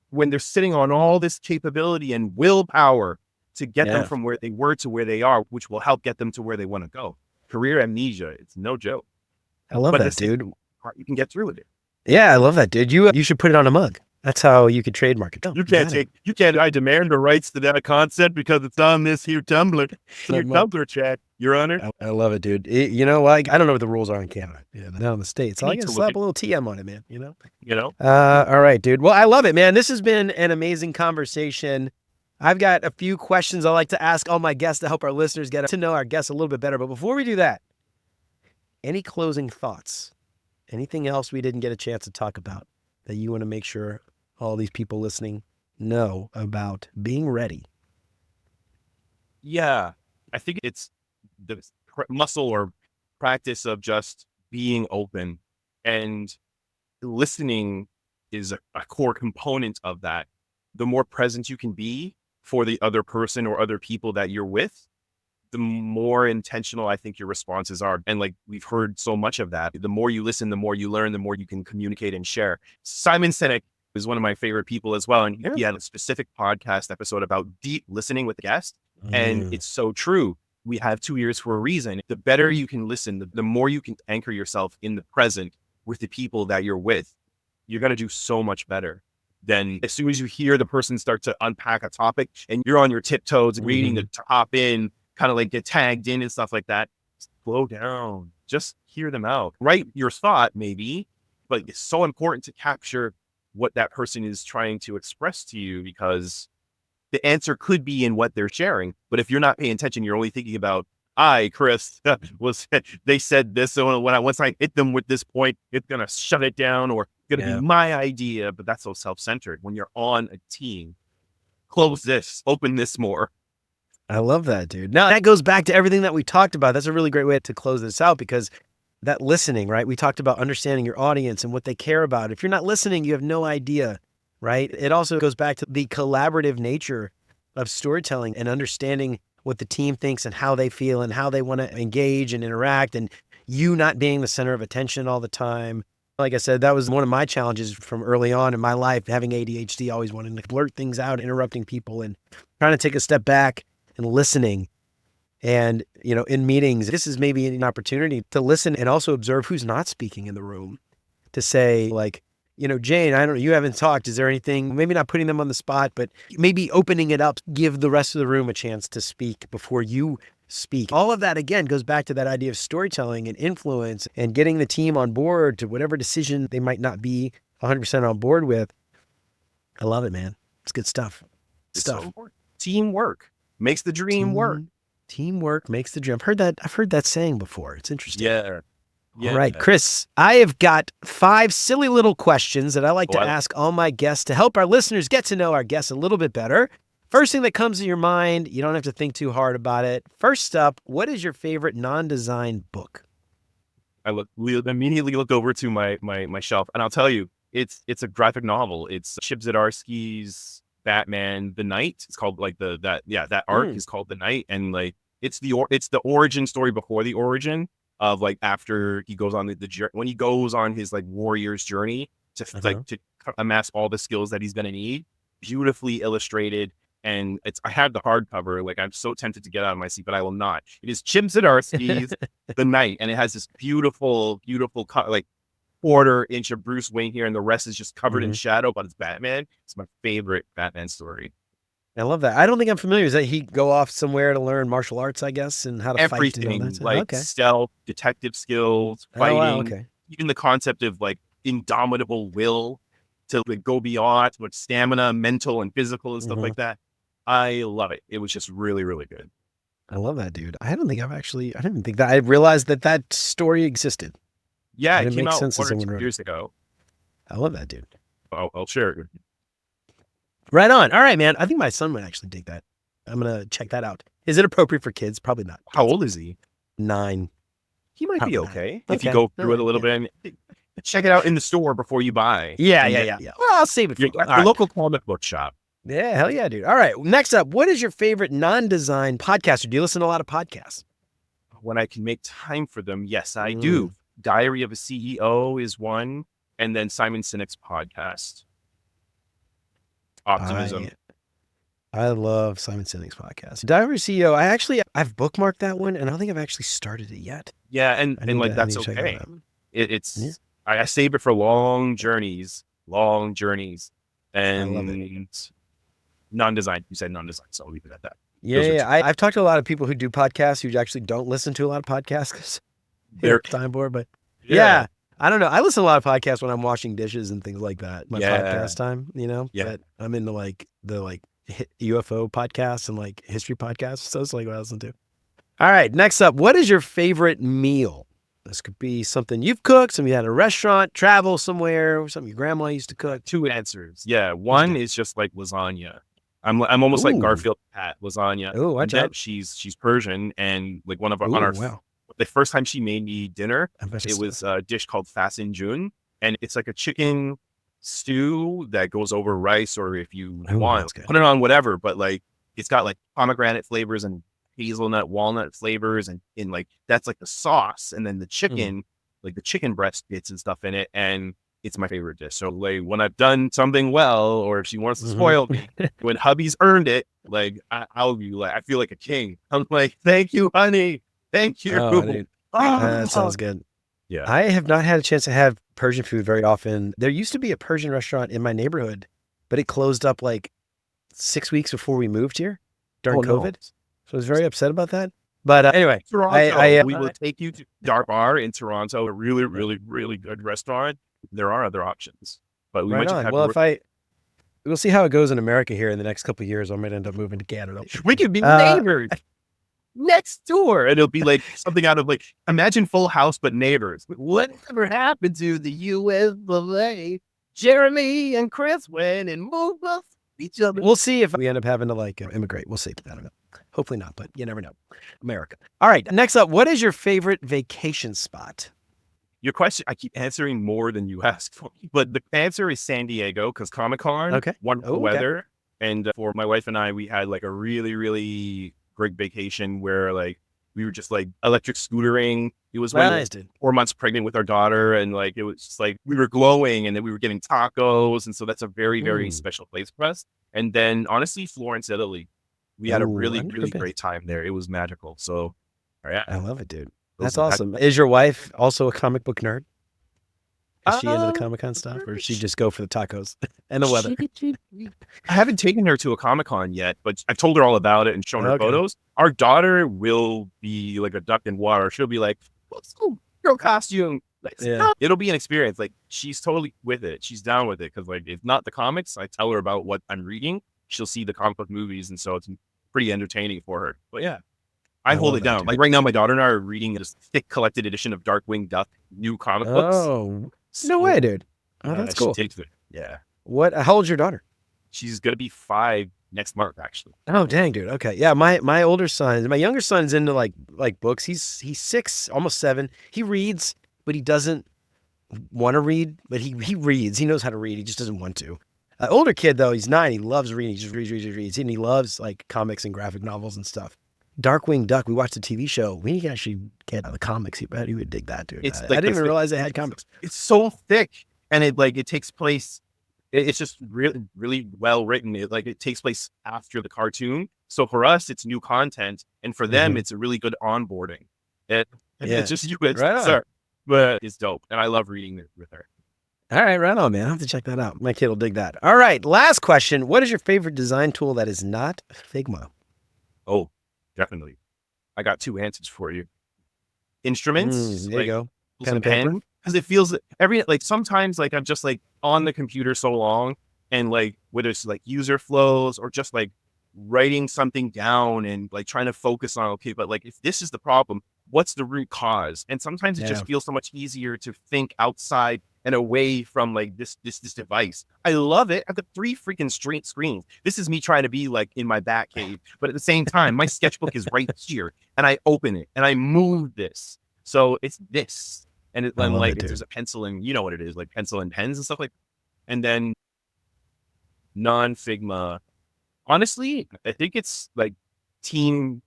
[SPEAKER 2] when they're sitting on all this capability and willpower to get them from where they were to where they are, which will help get them to where they want to go. Career amnesia, it's no joke.
[SPEAKER 1] I love that, dude.
[SPEAKER 2] You can get through with it.
[SPEAKER 1] Yeah, I love that, dude. You should put it on a mug. That's how you could trademark it.
[SPEAKER 2] You can't, I demand the rights to that concept because it's on this here Tumblr. It's your Tumblr chat, Your Honor.
[SPEAKER 1] I love it, dude. I don't know what the rules are in Canada. Not in the States. I can slap a little TM on it, man. All right, dude. Well, I love it, man. This has been an amazing conversation. I've got a few questions I like to ask all my guests to help our listeners get to know our guests a little bit better. But before we do that, any closing thoughts? Anything else we didn't get a chance to talk about that you want to make sure all these people listening know about being ready?
[SPEAKER 2] Yeah, I think it's the muscle or practice of just being open, and listening is a core component of that. The more present you can be for the other person or other people that you're with, the more intentional I think your responses are. And we've heard so much of that. The more you listen, the more you learn, the more you can communicate and share. Simon Sinek is one of my favorite people as well. And he had a specific podcast episode about deep listening with the guest. And it's so true. We have 2 ears for a reason. The better you can listen, the more you can anchor yourself in the present with the people that you're with, you're going to do so much better than as soon as you hear the person start to unpack a topic and you're on your tiptoes reading to hop in, kind of get tagged in and stuff like that. Slow down. just hear them out. Write your thought maybe, but it's so important to capture what that person is trying to express to you, because the answer could be in what they're sharing. But if you're not paying attention, you're only thinking about, Chris, they said this. So once I hit them with this point, it's going to shut it down, or it's going to be my idea. But that's so self-centered. When you're on a team, close this, open this more.
[SPEAKER 1] I love that, dude. Now that goes back to everything that we talked about. That's a really great way to close this out, because that listening, right? We talked about understanding your audience and what they care about. If you're not listening, you have no idea, right? It also goes back to the collaborative nature of storytelling and understanding what the team thinks and how they feel and how they want to engage and interact, and you not being the center of attention all the time. Like I said, that was one of my challenges from early on in my life, having ADHD, always wanting to blurt things out, interrupting people, and trying to take a step back and listening. And, in meetings, this is maybe an opportunity to listen and also observe who's not speaking in the room, to say like, Jane, I don't know, you haven't talked. Is there anything, maybe not putting them on the spot, but maybe opening it up, give the rest of the room a chance to speak before you speak. All of that, again, goes back to that idea of storytelling and influence and getting the team on board to whatever decision they might not be 100% on board with. I love it, man. It's good stuff.
[SPEAKER 2] It's so important. Teamwork makes the dream work.
[SPEAKER 1] Teamwork makes the dream. I've heard that saying before. It's interesting.
[SPEAKER 2] Yeah.
[SPEAKER 1] All right, Chris, I have got 5 silly little questions that I like to ask all my guests to help our listeners get to know our guests a little bit better. First thing that comes to your mind, you don't have to think too hard about it. First up, what is your favorite non-design book?
[SPEAKER 2] We immediately look over to my shelf, and I'll tell you, it's a graphic novel. It's Chip Zdarsky's Batman The Knight. It's called like that arc is called The Knight, and like it's the origin story before the origin of like after he goes on when he goes on his like warrior's journey to to amass all the skills that he's gonna need. Beautifully illustrated, and I had the hardcover. Like I'm so tempted to get out of my seat, but I will not. It is Chip Zdarsky's The Knight, and it has this beautiful like 1/4 inch of Bruce Wayne here, and the rest is just covered in shadow, but it's Batman. It's my favorite Batman story.
[SPEAKER 1] I love that. I don't think I'm familiar. Is that he go off somewhere to learn martial arts, I guess, and how to fight?
[SPEAKER 2] Everything, like stealth, detective skills, fighting.
[SPEAKER 1] Oh, wow,
[SPEAKER 2] even the concept of like indomitable will to like go beyond with stamina, mental and physical and stuff like that. I love it. It was just really, really good.
[SPEAKER 1] I love that, dude. I didn't think that I realized that story existed.
[SPEAKER 2] Yeah, it came out 1 or 2 years ago.
[SPEAKER 1] I love that, dude.
[SPEAKER 2] I'll share it with you.
[SPEAKER 1] Right on. All right, man. I think my son might actually dig that. I'm going to check that out. Is it appropriate for kids? Probably not.
[SPEAKER 2] How old is he?
[SPEAKER 1] 9.
[SPEAKER 2] He might be okay if you go through it a little bit. Check it out in the store before you buy.
[SPEAKER 1] Yeah. Well, I'll save it for
[SPEAKER 2] your local comic book shop.
[SPEAKER 1] Yeah, hell yeah, dude. All right. Next up, what is your favorite non-design podcast? Or do you listen to a lot of podcasts?
[SPEAKER 2] When I can make time for them, yes, I do. Diary of a CEO is one, and then Simon Sinek's podcast. Optimism.
[SPEAKER 1] I love Simon Sinek's podcast. Diary of a CEO. I've bookmarked that one, and I don't think I've actually started it yet.
[SPEAKER 2] Yeah, and like that's okay. It's I save it for long journeys, and non-design. You said non-design, so I'll leave it at that.
[SPEAKER 1] Yeah. I've talked to a lot of people who do podcasts who actually don't listen to a lot of podcasts because they're time bored. But yeah, I don't know. I listen to a lot of podcasts when I'm washing dishes and things like that. My podcast time, But I'm into like the UFO podcasts and like history podcasts. So it's like what I listen to. All right. Next up, what is your favorite meal? This could be something you've cooked, something you had at a restaurant, travel somewhere, or something your grandma used to cook.
[SPEAKER 2] 2 answers. Yeah. One is just like lasagna. I'm almost like Garfield Pat lasagna.
[SPEAKER 1] Oh, watch out.
[SPEAKER 2] She's Persian, and like one of our the first time she made me dinner, it was a dish called Fasinjun, and it's like a chicken stew that goes over rice, or if you want, put it on whatever. But like it's got like pomegranate flavors and hazelnut, walnut flavors, and in like that's like the sauce, and then the chicken, like the chicken breast bits and stuff in it, and it's my favorite dish. So like when I've done something well, or if she wants to spoil me, when hubby's earned it, like I'll be like, I feel like a king. I'm like, thank you, honey. Thank you.
[SPEAKER 1] That sounds good.
[SPEAKER 2] Yeah.
[SPEAKER 1] I have not had a chance to have Persian food very often. There used to be a Persian restaurant in my neighborhood, but it closed up like 6 weeks before we moved here during COVID. So I was very upset about that. But anyway,
[SPEAKER 2] Toronto, we will take you to Dar Bar in Toronto, a really, really, really good restaurant. There are other options, but we might just have.
[SPEAKER 1] Well, we'll see how it goes in America here in the next couple of years. I might end up moving to Canada.
[SPEAKER 2] We could be neighbors next door, and it'll be like something out of like imagine Full House but neighbors. Whatever happened to the U.S. ballet? Jeremy and Chris went and moved us each other.
[SPEAKER 1] We'll see if we end up having to like immigrate. We'll see. I don't know. Hopefully not, but you never know. America. All right. Next up, what is your favorite vacation spot?
[SPEAKER 2] Your question, I keep answering more than you asked for, but the answer is San Diego because Comic-Con, wonderful weather. And for my wife and I, we had like a really, really great vacation where like we were just like electric scootering. It was when we were 4 months pregnant with our daughter, and like it was just like we were glowing, and then we were getting tacos, and so that's a very, very special place for us. And then honestly, Florence, Italy, we had a really, really great time there. It was magical. So, yeah,
[SPEAKER 1] I love it, dude. That's awesome. Is your wife also a comic book nerd? Is she into the Comic-Con stuff, or does she just go for the tacos and the weather?
[SPEAKER 2] I haven't taken her to a Comic-Con yet, but I've told her all about it and shown her photos. Our daughter will be like a duck in water. She'll be like, "What's the girl costume?" Like, it'll be an experience. Like she's totally with it. She's down with it because like if not the comics, I tell her about what I'm reading. She'll see the comic book movies, and so it's pretty entertaining for her. But yeah. I hold it down. Dude. Like right now, my daughter and I are reading this thick collected edition of Darkwing Duck, new comic books.
[SPEAKER 1] Oh, no way, dude. Oh, that's cool.
[SPEAKER 2] She takes it. Yeah.
[SPEAKER 1] How old's your daughter?
[SPEAKER 2] She's going to be 5 next month, actually.
[SPEAKER 1] Oh, dang, dude. Okay. Yeah. My younger son's into like books. He's 6, almost 7. He reads, but he doesn't want to read, but he reads. He knows how to read. He just doesn't want to. Older kid though, he's 9. He loves reading. He just reads. And he loves like comics and graphic novels and stuff. Darkwing Duck, we watched the TV show. We can actually get the comics. He would dig that, dude. I didn't even realize they had comics.
[SPEAKER 2] It's so thick, and it takes place. It's just really, really well written. It takes place after the cartoon. So for us, it's new content, and for them, it's a really good onboarding. It's just you, but it's dope, and I love reading it with her.
[SPEAKER 1] All right, right on, man. I'll have to check that out. My kid will dig that. All right, last question. What is your favorite design tool that is not Figma?
[SPEAKER 2] Oh. Definitely. I got 2 answers for you. Instruments.
[SPEAKER 1] There you go.
[SPEAKER 2] Pen and paper. Because it feels sometimes like I'm just like on the computer so long, and like whether it's like user flows or just like writing something down and like trying to focus on, okay, but like if this is the problem, what's the root cause? And sometimes it just feels so much easier to think outside and away from like this device. I love it. I've got 3 freaking straight screens. This is me trying to be like in my bat cave, but at the same time, my sketchbook is right here, and I open it and I move this. So it's this, and there's a pencil, and you know what it is, like pencil and pens and stuff like. And then non-Figma. Honestly, I think it's like team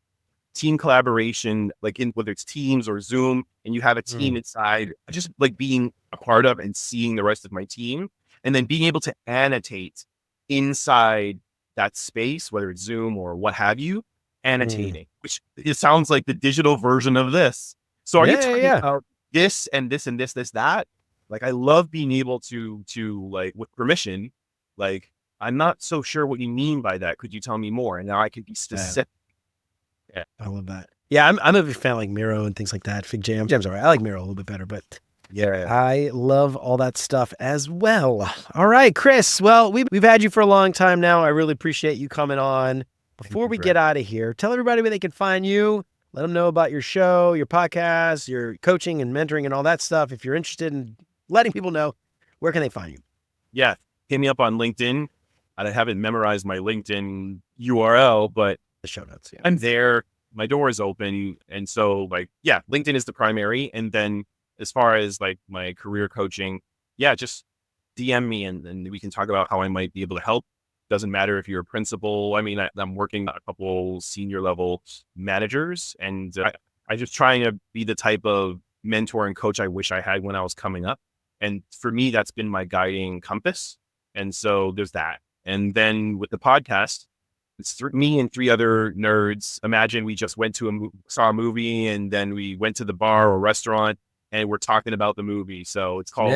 [SPEAKER 2] collaboration, like in whether it's Teams or Zoom, and you have a team inside, just like being a part of and seeing the rest of my team, and then being able to annotate inside that space, whether it's Zoom or what have you, annotating, which it sounds like the digital version of this. So are you talking about this and this and this, that? Like, I love being able to like with permission, like, I'm not so sure what you mean by that. Could you tell me more? And now I can be specific.
[SPEAKER 1] Yeah, I love that. Yeah, I'm a big fan of like Miro and things like that. Fig Jam. Jam's all right. I like Miro a little bit better, but I love all that stuff as well. All right, Chris. Well, we've had you for a long time now. I really appreciate you coming on. Before we get out of here, tell everybody where they can find you. Let them know about your show, your podcast, your coaching and mentoring and all that stuff. If you're interested in letting people know, where can they find you?
[SPEAKER 2] Yeah, hit me up on LinkedIn. I haven't memorized my LinkedIn URL, but
[SPEAKER 1] the show notes. Yeah.
[SPEAKER 2] I'm there. My door is open. And so like, yeah, LinkedIn is the primary. And then as far as like my career coaching, just DM me and we can talk about how I might be able to help. Doesn't matter if you're a principal. I mean, I'm working a couple senior level managers, and I just trying to be the type of mentor and coach I wish I had when I was coming up. And for me, that's been my guiding compass. And so there's that. And then with the podcast, it's me and 3 other nerds. Imagine we just went to saw a movie, and then we went to the bar or restaurant, and we're talking about the movie. So it's called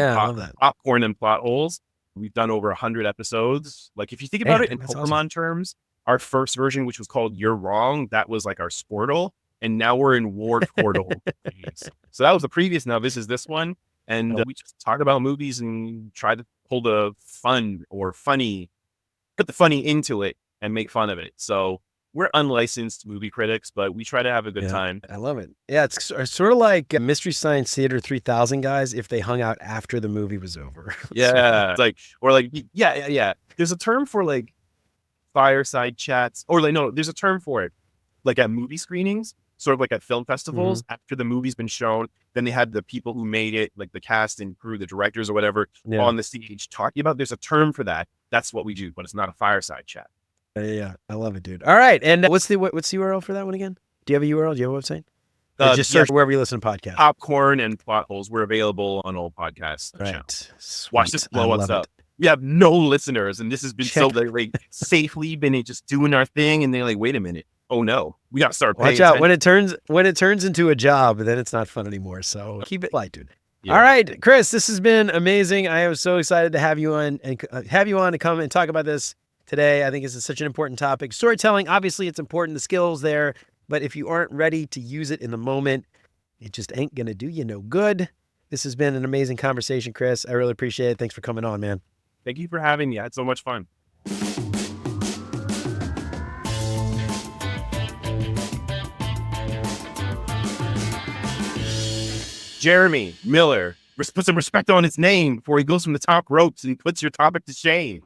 [SPEAKER 2] Popcorn and Plot Holes. We've done over 100 episodes. Like if you think about it in Pokemon terms, our first version, which was called You're Wrong, that was like our Sportle. and now we're in war portal phase. So that was the previous. Now this is this one, and we just talk about movies and try to pull the fun or funny, put the funny into it and make fun of it. So we're unlicensed movie critics, but we try to have a good time.
[SPEAKER 1] I love it. Yeah, it's sort of like Mystery Science Theater 3000 guys if they hung out after the movie was over.
[SPEAKER 2] Yeah, like, or like, yeah. There's a term for like fireside chats, or like, no, there's a term for it. Like at movie screenings, sort of like at film festivals, after the movie's been shown, then they had the people who made it, like the cast and crew, the directors or whatever, on the stage talking about. There's a term for that. That's what we do, but it's not a fireside chat.
[SPEAKER 1] Yeah, I love it, dude. All right, and what's the URL for that one again? Do you have a URL? Do you have a website? Just search wherever you listen to podcasts.
[SPEAKER 2] Popcorn and Plot Holes. We're available on all podcasts.
[SPEAKER 1] Right.
[SPEAKER 2] Watch this blow us up. We have no listeners, and this has been so like safely been just doing our thing, and they're like, wait a minute. Oh no, we gotta start paying
[SPEAKER 1] attention. When it turns into a job, then it's not fun anymore. So keep it light, dude. Yeah. All right, Chris, this has been amazing. I am so excited to have you on and to come and talk about this today. I think this is such an important topic. Storytelling, obviously, it's important. The skills there, but if you aren't ready to use it in the moment, it just ain't gonna do you no good. This has been an amazing conversation, Chris. I really appreciate it. Thanks for coming on, man.
[SPEAKER 2] Thank you for having me. I had so much fun. Jeremy Miller, put some respect on his name before he goes from the top ropes and puts your topic to shame.